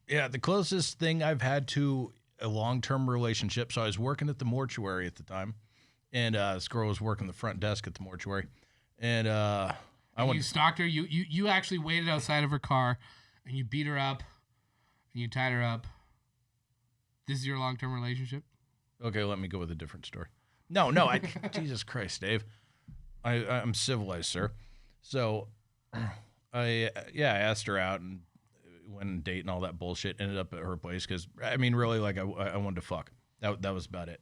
Yeah, the closest thing I've had to a long-term relationship, so I was working at the mortuary at the time, and this girl was working the front desk at the mortuary, and you stalked her? You actually waited outside of her car, and you beat her up, and you tied her up. This is your long-term relationship? Okay, let me go with a different story. No, Jesus Christ, Dave. I'm civilized, sir. So, I asked her out and went on a date and all that bullshit. Ended up at her place because, I mean, really, like, I wanted to fuck. That was about it.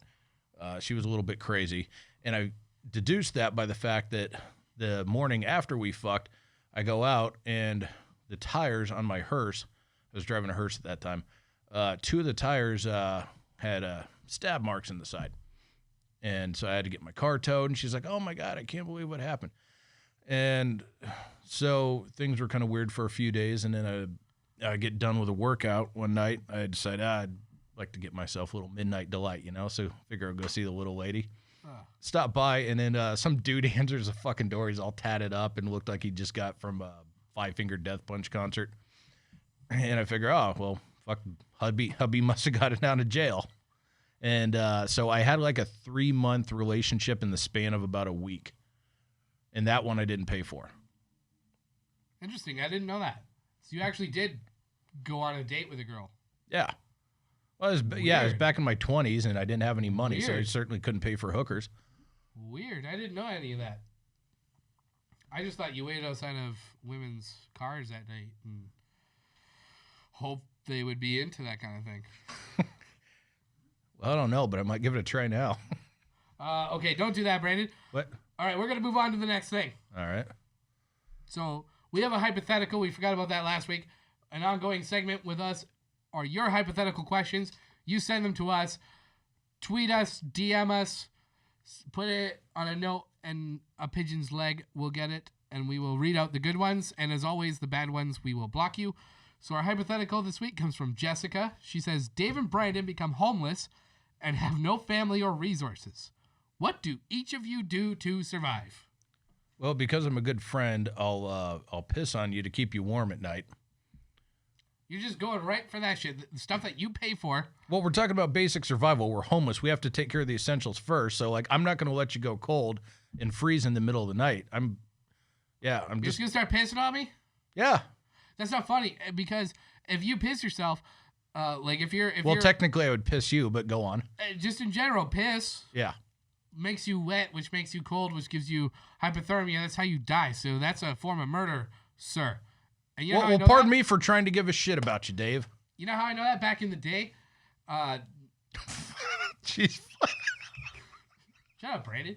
She was a little bit crazy. And I deduced that by the fact that the morning after we fucked, I go out and the tires on my hearse, I was driving a hearse at that time, 2 of the tires had stab marks in the side. And so I had to get my car towed. And she's like, oh, my God, I can't believe what happened. And so things were kind of weird for a few days. And then I get done with a workout one night. I decided I'd like to get myself a little midnight delight, So figure I'll go see the little lady. Stop by, and then some dude answers the fucking door. He's all tatted up and looked like he just got from a Five Finger Death Punch concert. And I figure, oh, well, fuck, hubby must have got it out of jail. And so I had like a 3-month relationship in the span of about a week. And that one I didn't pay for. Interesting. I didn't know that. So you actually did go on a date with a girl. Yeah. Well, I was back in my 20s, and I didn't have any money, so I certainly couldn't pay for hookers. Weird. I didn't know any of that. I just thought you waited outside of women's cars that night and hoped they would be into that kind of thing. Well, I don't know, but I might give it a try now. Okay, don't do that, Brandon. What? All right, we're going to move on to the next thing. All right. So we have a hypothetical. We forgot about that last week. An ongoing segment with us are your hypothetical questions. You send them to us. Tweet us, DM us, put it on a note, and a pigeon's leg will get it, and we will read out the good ones. And as always, the bad ones, we will block you. So our hypothetical this week comes from Jessica. She says, Dave and Brandon become homeless and have no family or resources. What do each of you do to survive? Well, because I'm a good friend, I'll piss on you to keep you warm at night. You're just going right for that shit. The stuff that you pay for. Well, we're talking about basic survival. We're homeless. We have to take care of the essentials first. So, like, I'm not going to let you go cold and freeze in the middle of the night. You're just going to start pissing on me? Yeah. That's not funny, because if you piss yourself, technically I would piss you, but go on. Just in general, piss. Yeah. Makes you wet, which makes you cold, which gives you hypothermia. That's how you die. So that's a form of murder, sir. And you know pardon me for trying to give a shit about you, Dave. You know how I know that? Back in the day, jeez. Shut up, Brandon.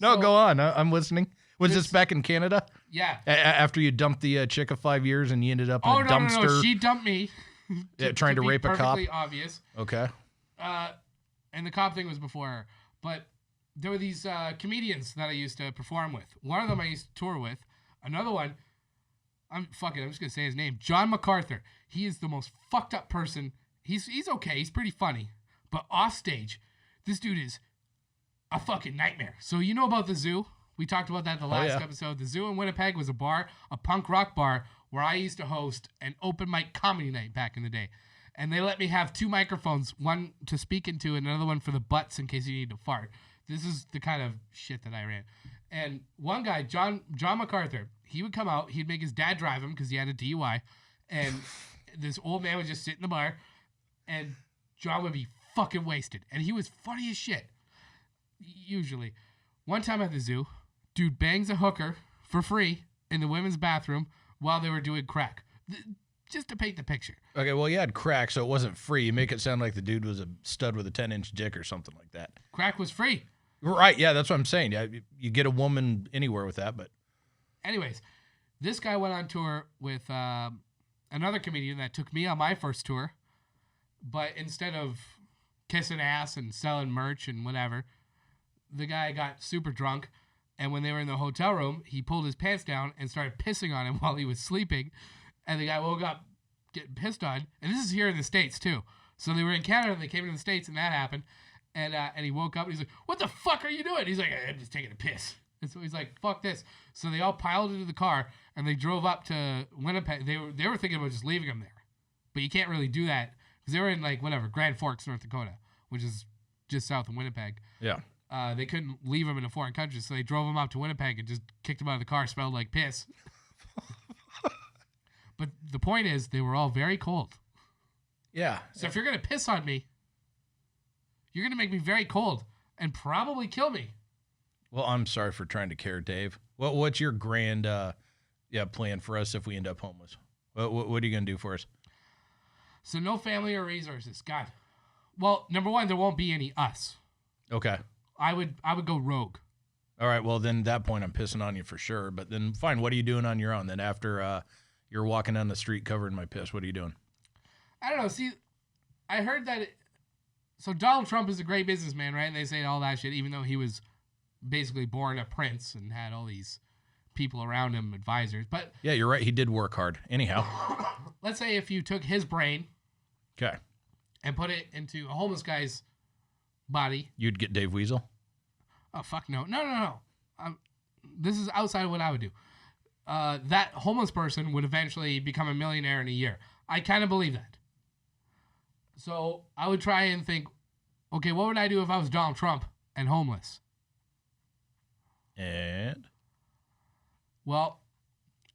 No, go on. I'm listening. Was this back in Canada? Yeah. After you dumped the chick of 5 years and you ended up in a dumpster. No. She dumped me. Trying to rape a cop. Perfectly obvious. Okay. And the cop thing was before her. But there were these comedians that I used to perform with. One of them I used to tour with. Another one, I'm just going to say his name. John MacArthur. He is the most fucked up person. He's okay. He's pretty funny. But off stage, this dude is a fucking nightmare. So you know about the Zoo? We talked about that in the last episode. The Zoo in Winnipeg was a bar, a punk rock bar, where I used to host an open mic comedy night back in the day. And they let me have 2 microphones, one to speak into and another one for the butts in case you need to fart. This is the kind of shit that I ran. And one guy, John MacArthur, he would come out. He'd make his dad drive him because he had a DUI. And this old man would just sit in the bar. And John would be fucking wasted. And he was funny as shit. Usually. One time at the zoo, dude bangs a hooker for free in the women's bathroom while they were doing crack. Just to paint the picture. Okay, well, you had crack, so it wasn't free. You make it sound like the dude was a stud with a 10-inch dick or something like that. Crack was free. Right, yeah, that's what I'm saying. Yeah, you get a woman anywhere with that, but... Anyways, this guy went on tour with another comedian that took me on my first tour, but instead of kissing ass and selling merch and whatever, the guy got super drunk, and when they were in the hotel room, he pulled his pants down and started pissing on him while he was sleeping. And the guy woke up getting pissed on. And this is here in the States, too. So they were in Canada, and they came to the States, and that happened. And he woke up, and he's like, what the fuck are you doing? He's like, I'm just taking a piss. And so he's like, fuck this. So they all piled into the car, and they drove up to Winnipeg. They were thinking about just leaving him there. But you can't really do that, because they were in, Grand Forks, North Dakota, which is just south of Winnipeg. Yeah. They couldn't leave him in a foreign country, so they drove him up to Winnipeg and just kicked him out of the car, smelled like piss. But the point is, they were all very cold. Yeah. So if you're going to piss on me, you're going to make me very cold and probably kill me. Well, I'm sorry for trying to care, Dave. What's your grand plan for us if we end up homeless? What are you going to do for us? So no family or resources. God. Well, number one, there won't be any us. Okay. I would go rogue. All right. Well, then at that point, I'm pissing on you for sure. But then fine. What are you doing on your own? Then after you're walking down the street covered in my piss, what are you doing? I don't know. See, I heard that. So Donald Trump is a great businessman, right? And they say all that shit, even though he was basically born a prince and had all these people around him, advisors. But yeah, you're right. He did work hard. Anyhow, let's say if you took his brain, okay, and put it into a homeless guy's body, you'd get Dave Weasel. Oh fuck no. This is outside of what I would do. That homeless person would eventually become a millionaire in a year. I kind of believe that. So I would try and think, okay, what would I do if I was Donald Trump and homeless? And? Well,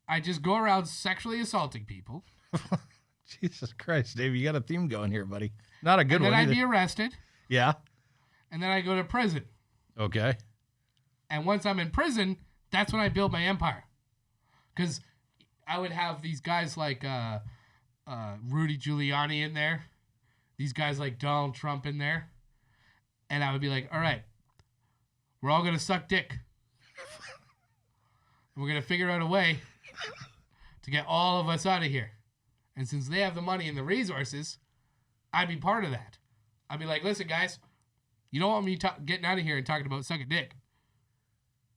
I just go around sexually assaulting people. Jesus Christ, Dave, you got a theme going here, buddy. Not a good one. And then either. I'd be arrested. Yeah. And then I go to prison. Okay. And once I'm in prison, that's when I build my empire. Because I would have these guys like Rudy Giuliani in there. These guys like Donald Trump in there. And I would be like, all right, we're all going to suck dick. We're going to figure out a way to get all of us out of here. And since they have the money and the resources, I'd be part of that. I'd be like, listen, guys, you don't want me getting out of here and talking about sucking dick.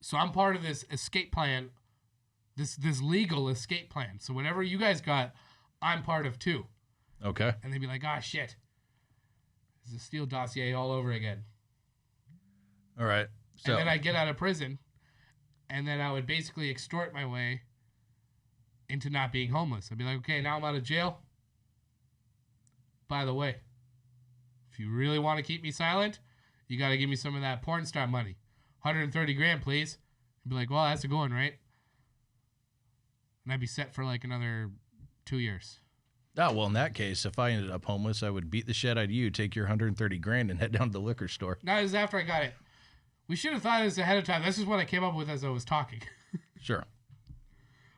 So I'm part of this escape plan, this legal escape plan. So whatever you guys got, I'm part of too. Okay. And they'd be like, ah, shit. It's a Steele dossier all over again. All right. So. And then I'd get out of prison, and then I would basically extort my way into not being homeless. I'd be like, okay, now I'm out of jail. By the way, if you really want to keep me silent, you got to give me some of that porn star money. 130 grand, please. I'd be like, well, that's a good one, right? And I'd be set for like another 2 years. Oh, well, in that case, if I ended up homeless, I would beat the shit out of you, take your 130 grand, and head down to the liquor store. No, this is after I got it. We should have thought of this ahead of time. This is what I came up with as I was talking. Sure.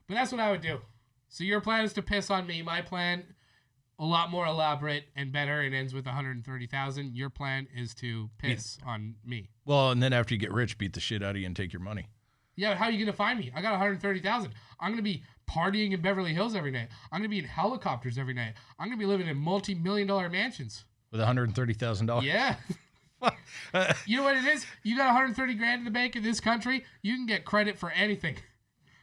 But that's what I would do. So your plan is to piss on me. My plan, a lot more elaborate and better. It ends with 130,000. Your plan is to piss on me. Well, and then after you get rich, beat the shit out of you and take your money. Yeah, but how are you gonna find me? I got 130,000. I'm gonna be partying in Beverly Hills every night. I'm gonna be in helicopters every night. I'm gonna be living in multi-million-dollar mansions. With $130,000. Yeah. You know what it is? You got 130 grand in the bank in this country, you can get credit for anything.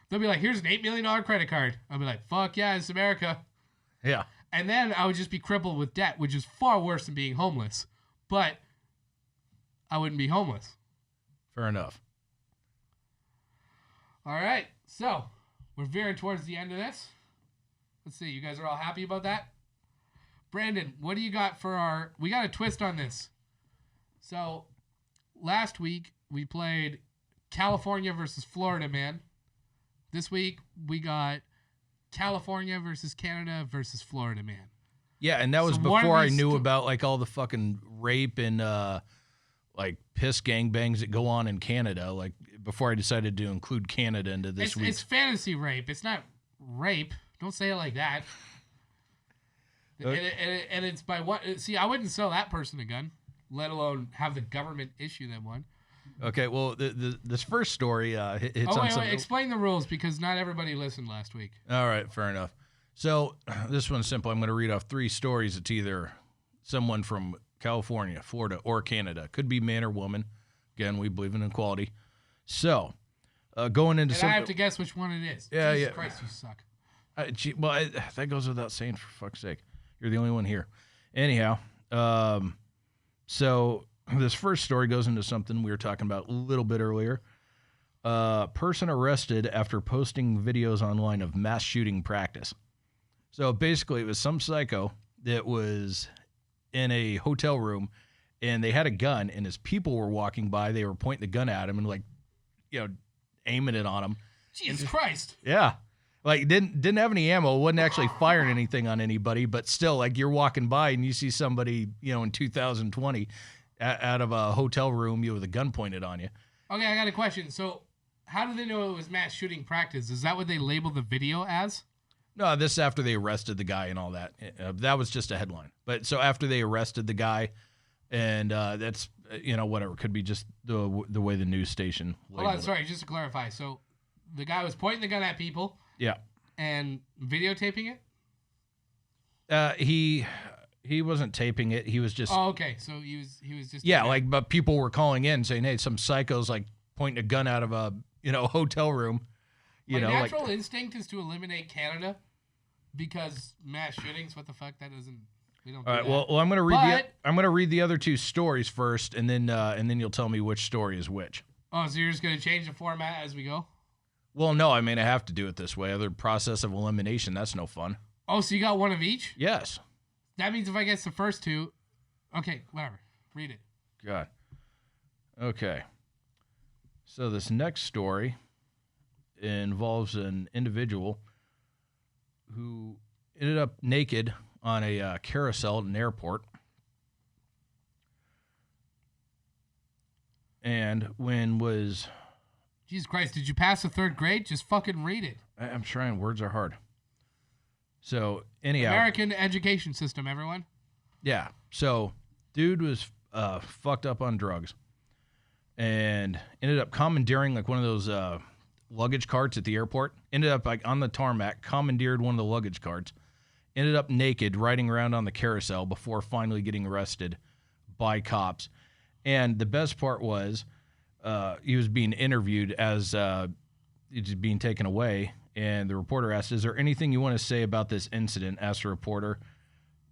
They'll be like, here's an $8 million credit card. I'll be like, fuck yeah, it's America. Yeah. And then I would just be crippled with debt, which is far worse than being homeless. But I wouldn't be homeless. Fair enough. All right. So we're veering towards the end of this. Let's see. You guys are all happy about that? Brandon, what do you got for our... We got a twist on this. So, last week, we played California versus Florida, man. This week, we got California versus Canada versus Florida, man. Yeah, and that was before I knew about, like, all the fucking rape and, like, piss gangbangs that go on in Canada. Like, before I decided to include Canada into this week. It's fantasy rape. It's not rape. Don't say it like that. And it's by what? See, I wouldn't sell that person a gun, let alone have the government issue them one. Okay, well, this first story hits on something. Wait, explain the rules because not everybody listened last week. All right, fair enough. So this one's simple. I'm going to read off 3 stories. It's either someone from California, Florida, or Canada. Could be man or woman. Again, we believe in equality. So going into I have to guess which one it is. Yeah, Jesus Christ, you suck. That goes without saying, for fuck's sake. You're the only one here. Anyhow, so this first story goes into something we were talking about a little bit earlier. Person arrested after posting videos online of mass shooting practice. So basically, it was some psycho that was in a hotel room, and they had a gun, and as people were walking by, they were pointing the gun at him and, like, aiming it on him. Jesus Christ. Yeah. Like, didn't have any ammo, wasn't actually firing anything on anybody, but still, like, you're walking by and you see somebody, in 2020 out of a hotel room, with a gun pointed on you. Okay, I got a question. So, how do they know it was mass shooting practice? Is that what they label the video as? No, this is after they arrested the guy and all that. That was just a headline. But so after they arrested the guy, and that's, whatever, could be just the way the news station labeled Hold on, sorry, just to clarify. So, the guy was pointing the gun at people. Yeah. And videotaping it? He wasn't taping it. He was just... Oh, okay. So he was just... Yeah, but people were calling in saying, hey, some psycho's, like, pointing a gun out of a, hotel room. My natural instinct is to eliminate Canada because mass shootings, what the fuck? That doesn't... We don't do that. Well, I'm going to read the other 2 stories first, and then you'll tell me which story is which. Oh, so you're just going to change the format as we go? Well, no, I have to do it this way. Other process of elimination, that's no fun. Oh, so you got one of each? Yes. That means if I guess the first 2... Okay, whatever. Read it. God. Okay. So this next story involves an individual who ended up naked on a carousel at an airport. And Jesus Christ, did you pass the 3rd grade? Just fucking read it. I'm trying. Words are hard. So, anyhow. American education system, everyone. Yeah. So, dude was fucked up on drugs and ended up commandeering, like, one of those luggage carts at the airport. Ended up, like, on the tarmac, commandeered one of the luggage carts. Ended up naked, riding around on the carousel before finally getting arrested by cops. And the best part was... he was being interviewed as he was being taken away, and the reporter asked, is there anything you want to say about this incident? Asked the reporter.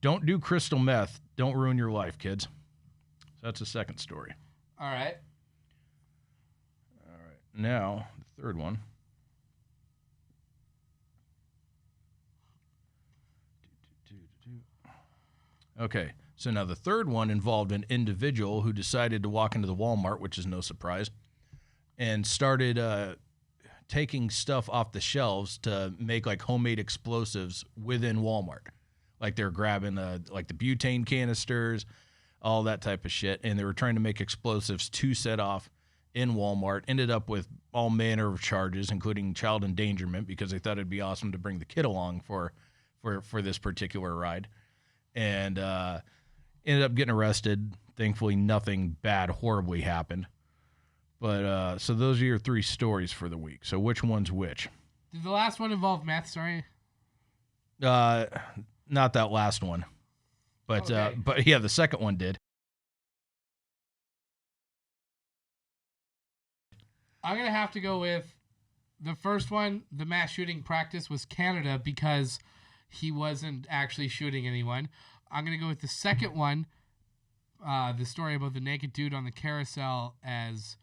Don't do crystal meth. Don't ruin your life, kids. So that's the second story. All right. Now, the third one. Okay. So now the third one involved an individual who decided to walk into the Walmart, which is no surprise, and started taking stuff off the shelves to make, like, homemade explosives within Walmart. Like, they're grabbing the butane canisters, all that type of shit, and they were trying to make explosives to set off in Walmart. Ended up with all manner of charges, including child endangerment, because they thought it'd be awesome to bring the kid along for this particular ride. And ended up getting arrested. Thankfully, nothing bad horribly happened. But so those are your 3 stories for the week. So which one's which? Did the last one involve meth? Sorry. Not that last one. But okay. But yeah, the second one did. I'm going to have to go with the first one. The mass shooting practice was Canada because he wasn't actually shooting anyone. I'm going to go with the second one, the story about the naked dude on the carousel, as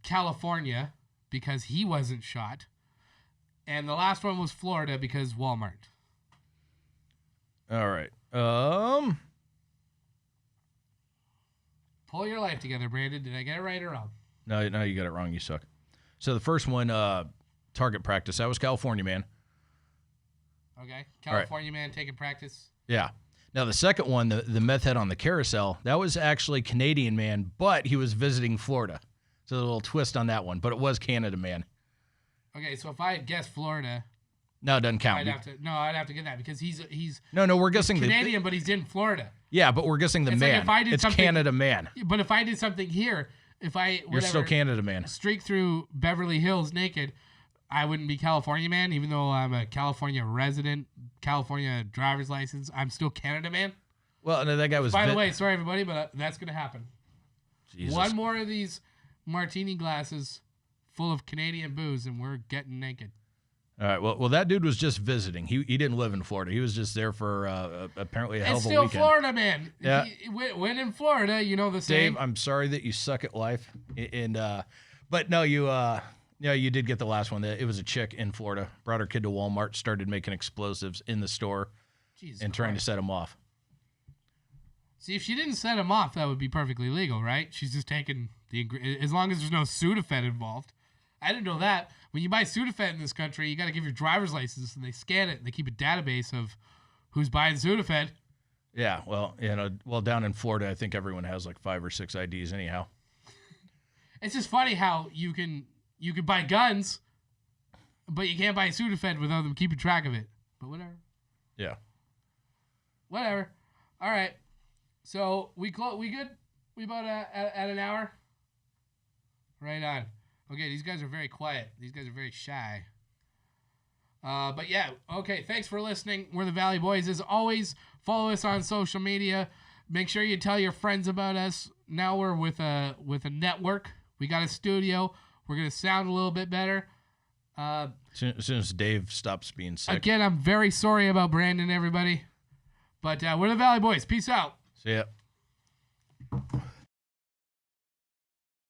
California because he wasn't shot. And the last one was Florida because Walmart. All right. Pull your life together, Brandon. Did I get it right or wrong? No, you got it wrong. You suck. So the first one, target practice. That was California man. Okay. California man taking practice. Yeah. Now the second one, the meth head on the carousel, that was actually Canadian man, but he was visiting Florida. So a little twist on that one, but it was Canada man. Okay, so if I had guessed Florida, no, it doesn't count. I'd have to get that because he's No, we're guessing Canadian, but he's in Florida. Yeah, but we're guessing the man. Like it's Canada man. But if I did something here, you're still Canada man. Streak through Beverly Hills naked, I wouldn't be California man, even though I'm a California resident, California driver's license. I'm still Canada man. Well, no, that guy was. By the way, sorry everybody, but that's gonna happen. Jesus. One more of these martini glasses full of Canadian booze, and we're getting naked. All right. Well, that dude was just visiting. He didn't live in Florida. He was just there for apparently a hell of a weekend. It's still Florida, man. Yeah. When in Florida, you know the same. Dave, I'm sorry that you suck at life, but no, you did get the last one. It was a chick in Florida. Brought her kid to Walmart, started making explosives in the store, trying to set him off. See, if she didn't set him off, that would be perfectly legal, right? She's just taking as long as there's no Sudafed involved. I didn't know that. When you buy Sudafed in this country, you got to give your driver's license, and they scan it, and they keep a database of who's buying Sudafed. Yeah, well, down in Florida, I think everyone has like 5 or 6 IDs anyhow. It's just funny how you can buy guns, but you can't buy Sudafed without them keeping track of it. But whatever. Yeah. Whatever. All right. So we good? We about at an hour? Right on. Okay, these guys are very quiet. These guys are very shy. But yeah, okay, thanks for listening. We're the Valley Boys. As always, follow us on social media. Make sure you tell your friends about us. Now we're with a network. We got a studio. We're going to sound a little bit better. As soon as Dave stops being sick. Again, I'm very sorry about Brandon, everybody. But we're the Valley Boys. Peace out. See ya.